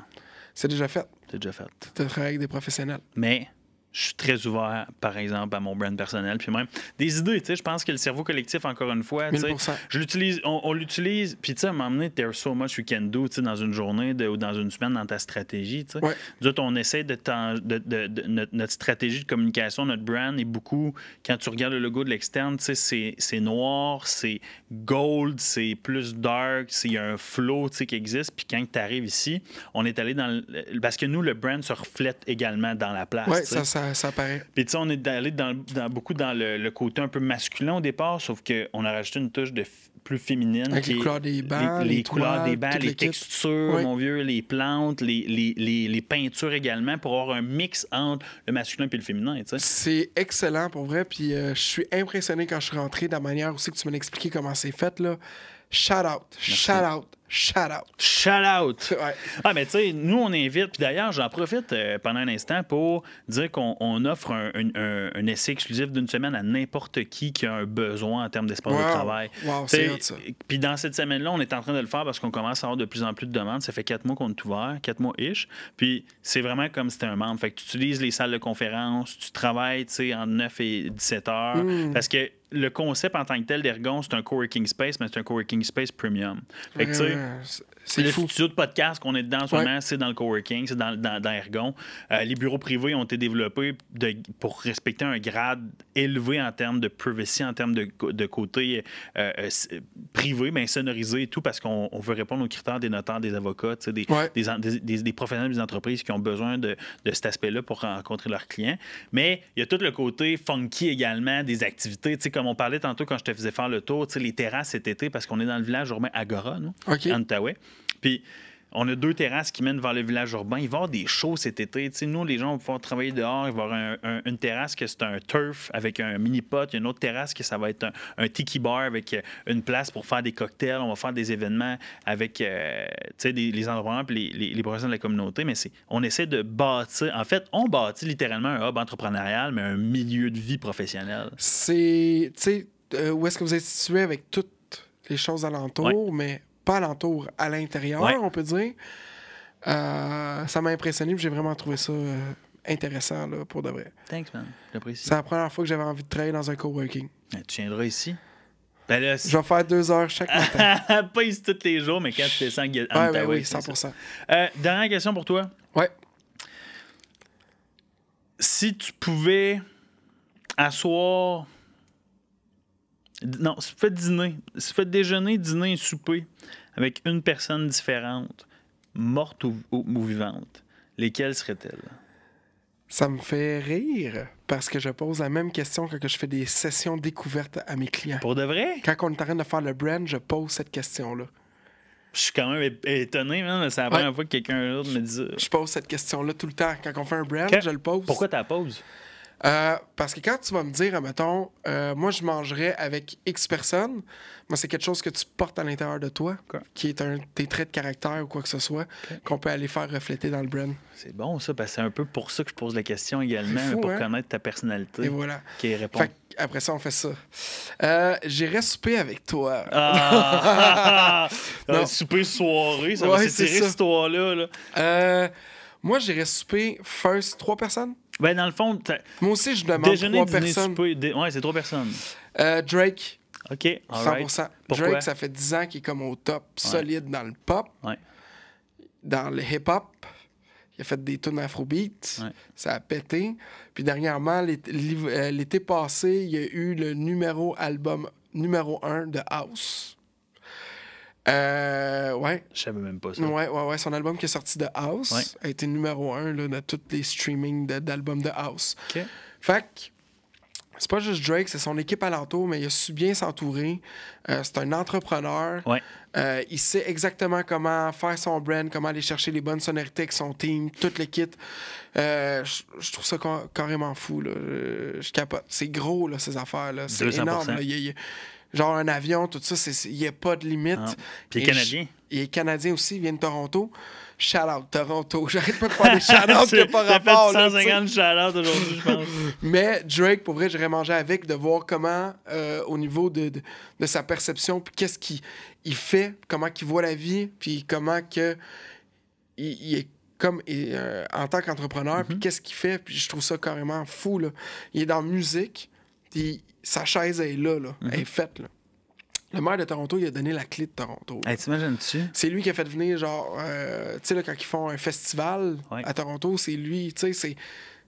C'est déjà fait. C'est déjà fait. Tu travailles avec des professionnels. Mais je suis très ouvert, par exemple, à mon brand personnel. Puis même des idées, tu sais, je pense que le cerveau collectif, encore une fois, tu sais, 1000%. je l'utilise, on l'utilise. Puis tu sais, à un moment donné, there's so much you can do, tu sais, dans une journée ou dans une semaine, dans ta stratégie, tu sais. Ouais. Nous autres, on essaie notre stratégie de communication, notre brand est beaucoup, quand tu regardes le logo de l'externe, tu sais, c'est noir, c'est gold, c'est plus dark, il y a un flow, tu sais, qui existe. Puis quand tu arrives ici, on est allé dans parce que nous, le brand se reflète également dans la place. Oui, tu sais. ça apparaît. Puis, tu sais, on est allé beaucoup dans le côté un peu masculin au départ, sauf qu'on a rajouté une touche plus féminine. Avec les couleurs des bancs, les les couleurs toiles, des bancs, tout les le kit. textures, Oui. mon vieux, les plantes, les peintures également, pour avoir un mix entre le masculin et le féminin, tu sais. C'est excellent pour vrai. Puis je suis impressionné quand je suis rentré de la manière aussi que tu m'as expliqué comment c'est fait. Là. Shout out, shout out, shout out. Shout out! Ouais. Ah, mais tu sais, nous, on invite. Puis d'ailleurs, j'en profite pendant un instant pour dire qu'on offre un essai exclusif d'une semaine à n'importe qui a un besoin en termes d'espace de travail. Wow, T'sais, c'est hot, ça. Puis dans cette semaine-là, on est en train de le faire parce qu'on commence à avoir de plus en plus de demandes. Ça fait 4 mois qu'on est ouvert, 4 mois-ish. Puis c'est vraiment comme si c'était un membre. Fait que tu utilises les salles de conférence, tu travailles, tu sais, entre 9 et 17 heures. Parce que le concept en tant que tel d'Ergon, c'est un coworking space, mais c'est un coworking space premium. Fait que, tu sais, c'est le fou. studio de podcast qu'on est dedans en ce moment, c'est dans le coworking, c'est dans Ergon. Les bureaux privés ont été développés pour respecter un grade élevé en termes de privacy, en termes de côté privé, bien sonorisé et tout, parce qu'on veut répondre aux critères des notaires, des avocats, des professionnels des entreprises qui ont besoin de cet aspect-là pour rencontrer leurs clients. Mais il y a tout le côté funky également, des activités, comme on parlait tantôt quand je te faisais faire le tour, les terrasses cet été, parce qu'on est dans le village urbain Agora, nous, en Outaouais. Puis on a 2 terrasses qui mènent vers le village urbain. Il va y avoir des shows cet été. T'sais, nous, les gens vont pouvoir travailler dehors. Il va y avoir une terrasse que c'est un turf avec un mini-pot. Il y a une autre terrasse que ça va être un tiki bar avec une place pour faire des cocktails. On va faire des événements avec les entrepreneurs et les professionnels de la communauté. Mais on essaie de bâtir... En fait, on bâtit littéralement un hub entrepreneurial, mais un milieu de vie professionnel. C'est... Tu sais, où est-ce que vous êtes situé avec toutes les choses alentour, mais... pas alentour, à l'intérieur, on peut dire. Ça m'a impressionné, puis j'ai vraiment trouvé ça intéressant, là, pour de vrai. Thanks, man. J'apprécie. C'est la première fois que j'avais envie de travailler dans un coworking. Tu viendras ici? Ben là, je vais faire 2 heures chaque matin. Pas ici tous les jours, mais quand tu descends en Outaouais, oui, 100%. Dernière question pour toi. Ouais. Si tu pouvais asseoir... Non, si tu fais dîner, si tu fais déjeuner, dîner et souper avec une personne différente, morte ou vivante, lesquelles seraient-elles? Ça me fait rire parce que je pose la même question quand je fais des sessions découvertes à mes clients. Pour de vrai? Quand on est en train de faire le brand, je pose cette question-là. Je suis quand même étonné, man. C'est la première fois que quelqu'un d'autre me dit ça. Je pose cette question-là tout le temps. Quand on fait un brand, je le pose. Pourquoi tu la poses? Parce que quand tu vas me dire, mettons, moi, je mangerais avec X personnes, moi, c'est quelque chose que tu portes à l'intérieur de toi, qui est tes traits de caractère ou quoi que ce soit, qu'on peut aller faire refléter dans le brand. C'est bon, ça, parce que c'est un peu pour ça que je pose la question également, fou, pour hein? connaître ta personnalité. Et voilà. Qui répond. Fait après ça, on fait ça. J'irais souper avec toi. Souper soirée, ça va s'étirer cette histoire-là. Moi, j'irais souper first 3 personnes. Ben, dans le fond, moi aussi, je demande déjeuner, 3 dîner, personnes. Souper, ouais, c'est 3 personnes. Drake. OK, all right. 100%. Pourquoi? Drake, ça fait 10 ans qu'il est comme au top, solide dans le pop. Ouais. dans le hip-hop. Il a fait des tunes afrobeat. Ouais. Ça a pété. Puis dernièrement, l'été passé, il y a eu le album numéro 1 de House. Ouais. Je savais même pas ça. Ouais. Son album qui est sorti de House a été numéro 1 là, de tous les streamings d'albums de House. OK. Fait que c'est pas juste Drake, c'est son équipe alentour, mais il a su bien s'entourer. C'est un entrepreneur. Ouais. Il sait exactement comment faire son brand, comment aller chercher les bonnes sonorités avec son team, toute l'équipe. Je trouve ça carrément fou. Là. Je capote. C'est gros, là, ces affaires-là. C'est 200%. énorme. Là. Genre un avion, tout ça, il n'y a pas de limite. Ah. Puis il est canadien. Il est canadien aussi, il vient de Toronto. Shout-out, Toronto. J'arrête pas de faire des shout-outs qui n'ont pas T'as rapport. fait 150 shout-outs aujourd'hui, je pense. Mais Drake, pour vrai, j'aurais mangé avec de voir comment, au niveau de sa perception, puis qu'est-ce qu'il fait, comment il voit la vie, puis comment que il est comme en tant qu'entrepreneur, puis qu'est-ce qu'il fait, puis je trouve ça carrément fou. Là. Il est dans la musique, puis sa chaise elle est là, elle est faite. Là. Le maire de Toronto, il a donné la clé de Toronto. Hey, t'imagines-tu? C'est lui qui a fait venir, genre, tu sais, quand ils font un festival à Toronto, c'est lui, tu sais,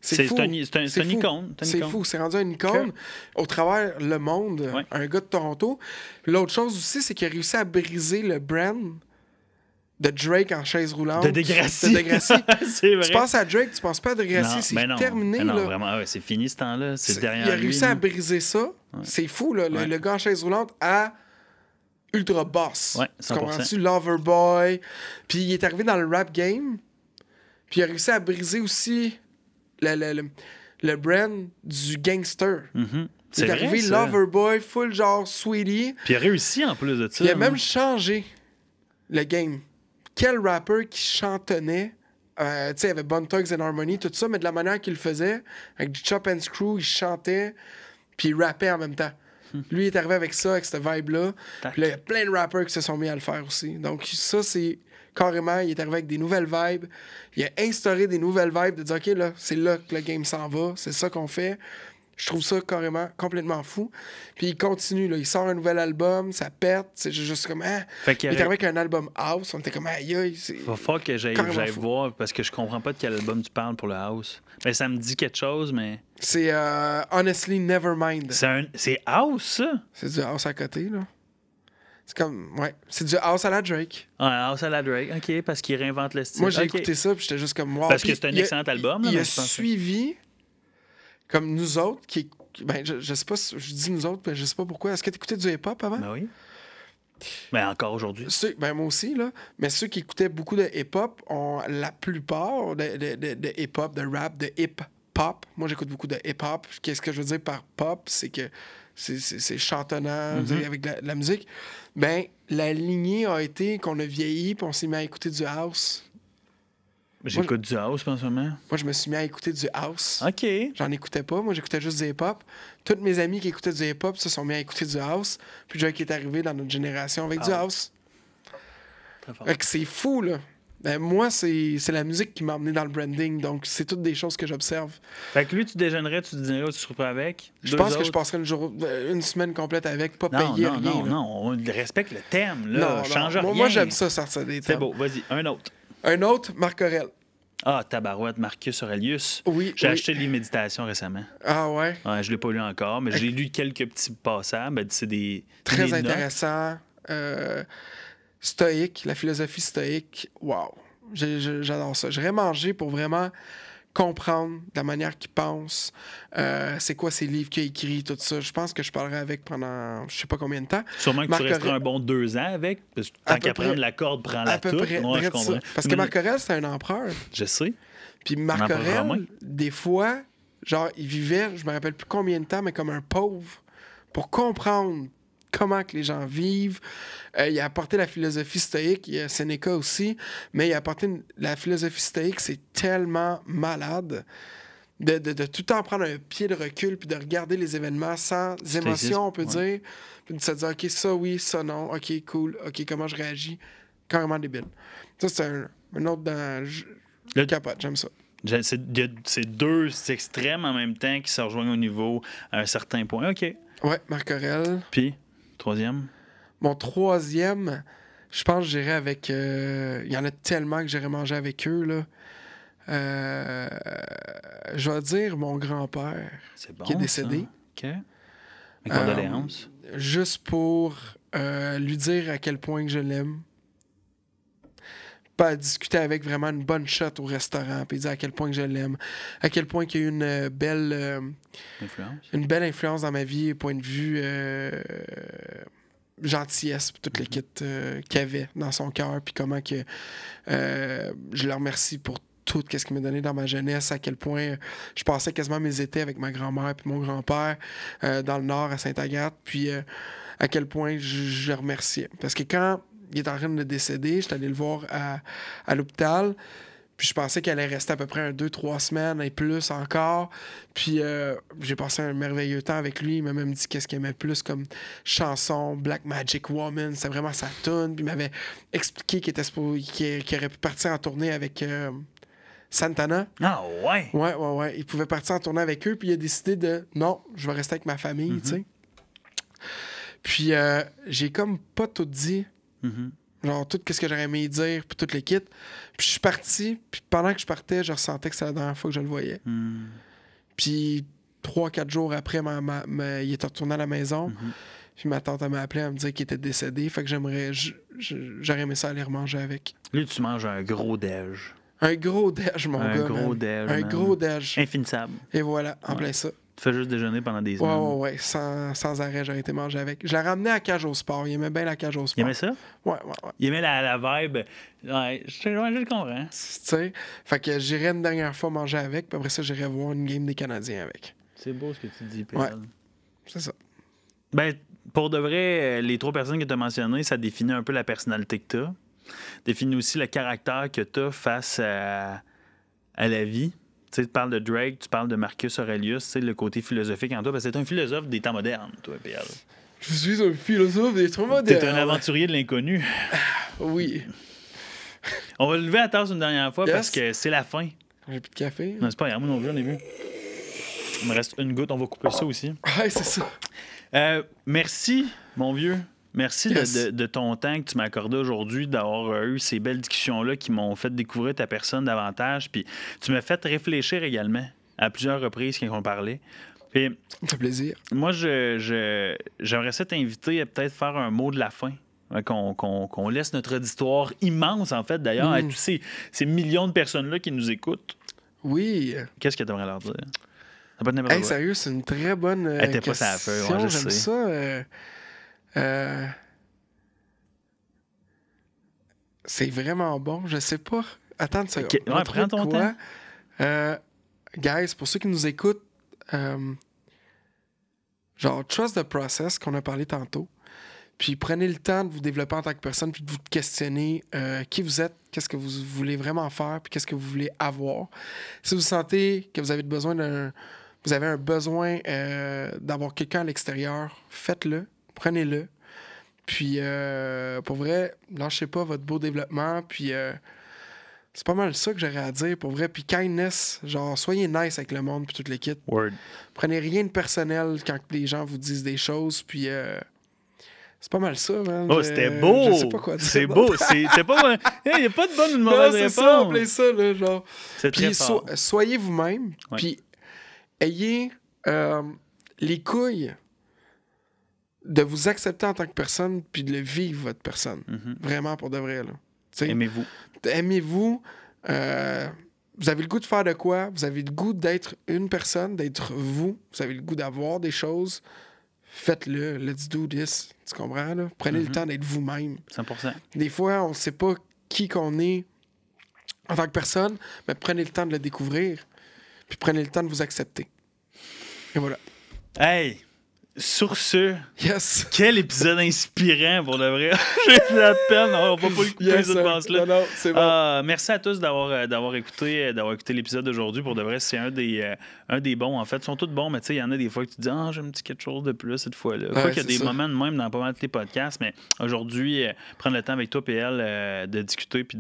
c'est fou. C'est une icône. C'est fou, c'est rendu une icône au travers le monde, un gars de Toronto. Puis l'autre chose aussi, c'est qu'il a réussi à briser le brand de Drake en chaise roulante. De Degrassi. C'est vrai. Tu penses à Drake, tu penses pas à Degrassi, c'est terminé. Non, là. vraiment, c'est fini ce temps-là, c'est derrière lui. Il a réussi à briser ça, c'est fou, là, le gars en chaise roulante à ultra boss. Ouais, 100%. Tu comprends-tu? Loverboy. Puis il est arrivé dans le rap game. Puis il a réussi à briser aussi le brand du gangster. C'est il est vrai, arrivé ça. Loverboy, full genre Sweetie. Puis il a réussi en plus de ça. Il a même changé le game. Quel rapper qui chantonnait, tu sais, il y avait Bone Thugs and Harmony, tout ça, mais de la manière qu'il le faisait, avec du chop and screw, il chantait, puis il rappait en même temps. Lui, il est arrivé avec ça, avec cette vibe-là. Puis là, il y a plein de rappers qui se sont mis à le faire aussi. Donc, ça, c'est carrément, il est arrivé avec des nouvelles vibes. Il a instauré des nouvelles vibes de dire, OK, là, c'est là que le game s'en va. C'est ça qu'on fait. Je trouve ça carrément complètement fou. Puis il continue, là. Il sort un nouvel album, ça pète. C'est juste comme, il est arrivé avec un album house. On était comme, aïe, il va falloir que j'aille voir parce que je comprends pas de quel album tu parles pour le house. Mais ça me dit quelque chose, mais. C'est Honestly Nevermind. C'est house, ça? C'est du house à côté, là. C'est comme, c'est du house à la Drake. Ah, house à la Drake, OK, parce qu'il réinvente le style. Moi, j'ai écouté ça, puis j'étais juste comme, wow. Parce que c'est un excellent album, là. Il a suivi, comme nous autres, ben, je sais pas, je dis nous autres, mais je sais pas pourquoi. Est-ce que tu écoutais du hip-hop avant? Ben oui. Mais encore aujourd'hui. Ben moi aussi, là. Mais ceux qui écoutaient beaucoup de hip-hop ont la plupart de hip-hop, de rap, de hip-hop. Moi, j'écoute beaucoup de hip-hop. Qu'est-ce que je veux dire par pop? C'est que c'est chantonnant avec de la musique. Ben, la lignée a été qu'on a vieilli puis on s'est mis à écouter du house. J'écoute du house en ce moment. Moi, je me suis mis à écouter du house. OK. J'en écoutais pas. Moi, j'écoutais juste du hip-hop. Tous mes amis qui écoutaient du hip-hop se sont mis à écouter du house. Puis Drake est arrivé dans notre génération avec du house. Fait que c'est fou, là. Ben, moi, c'est la musique qui m'a emmené dans le branding. Donc, c'est toutes des choses que j'observe. Fait que lui, tu déjeunerais, tu dînerais ou tu serais pas avec? Je pense que je passerais une semaine complète avec, pas payer rien. Non, on respecte le thème, là. Change rien. Moi, j'aime ça, sortir des thèmes. C'est beau, vas-y, un autre. Un autre, Marc Aurèle. Ah, tabarouette, Marcus Aurelius. Oui. J'ai acheté les Méditations récemment. Ah ouais? Ouais, je l'ai pas lu encore, mais j'ai lu quelques petits passages. Ben, c'est des. Très intéressant. Stoïque, la philosophie stoïque. Wow. J'adore ça. J'aurais mangé pour vraiment comprendre la manière qu'il pense, c'est quoi ses livres qu'il a écrits, tout ça. Je pense que je parlerai avec pendant je sais pas combien de temps. Sûrement que tu resteras un bon 2 ans avec, parce que tant qu'à prendre la corde, prends-la toute. Moi, je comprends. Parce que Marc Aurèle, c'est un empereur. Je sais. Puis Marc Aurèle, des fois, genre, il vivait, je me rappelle plus combien de temps, mais comme un pauvre, pour comprendre comment que les gens vivent. Il a apporté la philosophie stoïque, il y a Sénéca aussi, mais il a apporté la philosophie stoïque, c'est tellement malade de tout le temps prendre un pied de recul puis de regarder les événements sans émotion, on peut dire, puis de se dire, OK, ça oui, ça non, OK, cool, OK, comment je réagis? Carrément débile. Ça, c'est un autre dans... Le capote, j'aime ça. C'est 2 extrêmes en même temps qui se rejoignent au niveau à un certain point. OK. Ouais, Marc Aurèle. Puis, 3e? Mon 3e, Je pense que j'irais avec... Il y en a tellement que j'irais manger avec eux, là. Je vais dire mon grand-père, C'est bon, qui est décédé. Ça. OK. Mes condoléances. Juste pour lui dire à quel point que je l'aime. Pas discuter avec vraiment une bonne shot au restaurant, puis dire à quel point que je l'aime, à quel point qu'il y a eu une belle influence dans ma vie, point de vue gentillesse, puis toute l'équipe qu'il avait dans son cœur, puis comment que je le remercie pour tout ce qu'il m'a donné dans ma jeunesse, à quel point je passais quasiment mes étés avec ma grand-mère puis mon grand-père dans le nord à Sainte-Agathe, puis à quel point je le remerciais. Parce que quand il est en train de décéder, j'étais allé le voir à l'hôpital, puis je pensais qu'elle allait rester à peu près 2-3 semaines et plus encore. Puis j'ai passé un merveilleux temps avec lui. Il m'a même dit qu'est-ce qu'il aimait plus comme chanson, Black Magic Woman. C'était vraiment sa tune. Puis il m'avait expliqué qu'il aurait pu partir en tournée avec Santana. Ah ouais? Ouais. Il pouvait partir en tournée avec eux. Puis il a décidé de non, je vais rester avec ma famille, tu sais. Puis j'ai comme pas tout dit. Genre, tout ce que j'aurais aimé dire, puis toute l'équipe. Puis je suis parti, puis pendant que je partais, je ressentais que c'était la dernière fois que je le voyais. Puis 3-4 jours après, il était retourné à la maison. Puis ma tante m'a appelé à me dire qu'il était décédé. Fait que j'aurais aimé ça aller remanger avec. Lui, tu manges un gros déj. Un gros déj, mon gars. Un gros déj. Infinissable. Et voilà, en plein ça. Tu fais juste déjeuner pendant des semaines. Ouais. Sans arrêt, j'aurais été manger avec. Je l'ai ramené à Cage au Sport. Il aimait bien la Cage au Sport. Il aimait ça? Ouais. Il aimait la vibe. Ouais, je le comprends. Tu sais, fait que j'irais une dernière fois manger avec, puis après ça, j'irais voir une game des Canadiens avec. C'est beau ce que tu dis, Ouais, c'est ça. Ben, pour de vrai, les 3 personnes que tu as mentionnées, ça définit un peu la personnalité que tu as. Définit aussi le caractère que tu as face à la vie. Tu sais, tu parles de Drake, tu parles de Marcus Aurelius, tu sais, le côté philosophique en toi, parce que c'est un philosophe des temps modernes, toi, PL. Je suis un philosophe des temps modernes. T'es un aventurier de l'inconnu. Oui. On va le lever à tasse une dernière fois parce que c'est la fin. J'ai plus de café. Non, c'est pas grave, moi non plus, j'en ai vu. Il me reste une goutte, on va couper ça aussi. Ouais, c'est ça. Merci, mon vieux. Merci de ton temps que tu m'as accordé aujourd'hui, d'avoir eu ces belles discussions-là qui m'ont fait découvrir ta personne davantage. Puis tu m'as fait réfléchir également à plusieurs reprises quand on parlait. Puis, ça me fait plaisir. Moi, j'aimerais ça t'inviter à peut-être faire un mot de la fin. Qu'on laisse notre auditoire immense, en fait, d'ailleurs, à tous ces millions de personnes-là qui nous écoutent. Oui. Qu'est-ce que tu aimerais leur dire? Ça peut être sérieux, c'est une très bonne question. Pas ça à feu, ouais, j'aime ça. C'est vraiment bon. Je sais pas. Attends une seconde. Ouais, prends ton temps. Guys, pour ceux qui nous écoutent, genre, trust the process qu'on a parlé tantôt. Puis prenez le temps de vous développer en tant que personne, puis de vous questionner qui vous êtes, qu'est-ce que vous voulez vraiment faire, puis qu'est-ce que vous voulez avoir. Si vous sentez que vous avez un besoin d'avoir quelqu'un à l'extérieur, faites-le, prenez-le. Puis, pour vrai, lâchez pas votre beau développement. Puis, c'est pas mal ça que j'aurais à dire, pour vrai. Puis, kindness, genre, soyez nice avec le monde, puis toute l'équipe. Word. Prenez rien de personnel quand les gens vous disent des choses. Puis, c'est pas mal ça, man. Oh, c'était beau! Je sais pas quoi dire. C'est beau. C'est pas... Il n'y a pas de bonne ou de mauvaise réponse. C'est ça, appelez ça, là, genre. C'est très fort. Soyez vous-même, puis ayez les couilles de vous accepter en tant que personne, puis de le vivre, votre personne. Vraiment, pour de vrai, là. T'sais, aimez-vous. Aimez-vous. Vous avez le goût de faire de quoi? Vous avez le goût d'être une personne, d'être vous. Vous avez le goût d'avoir des choses. Faites-le. Let's do this. Tu comprends, là? Prenez le temps d'être vous-même. 100%. Des fois, on ne sait pas qui qu'on est en tant que personne, mais prenez le temps de le découvrir, puis prenez le temps de vous accepter. Et voilà. Hey! Sur ce, yes. Quel épisode inspirant pour de vrai. J'ai de la peine, on va pas le couper cette passe-là. Non, c'est bon. Merci à tous d'avoir écouté l'épisode d'aujourd'hui. Pour de vrai, c'est un des bons. En fait, ils sont tous bons, mais tu sais, il y en a des fois que tu dis « j'aime quelque chose de plus cette fois-là. » Quoi qu'il y a des moments de même dans pas mal de tes podcasts, mais aujourd'hui, prendre le temps avec toi, PL, de discuter puis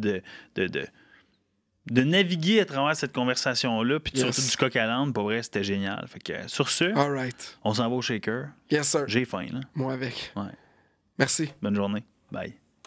de naviguer à travers cette conversation-là, puis surtout du coq à l'âne, pour vrai, c'était génial. Fait que sur ce, on s'en va au shaker. Yes, sir. J'ai faim, là. Moi avec. Ouais. Merci. Bonne journée. Bye.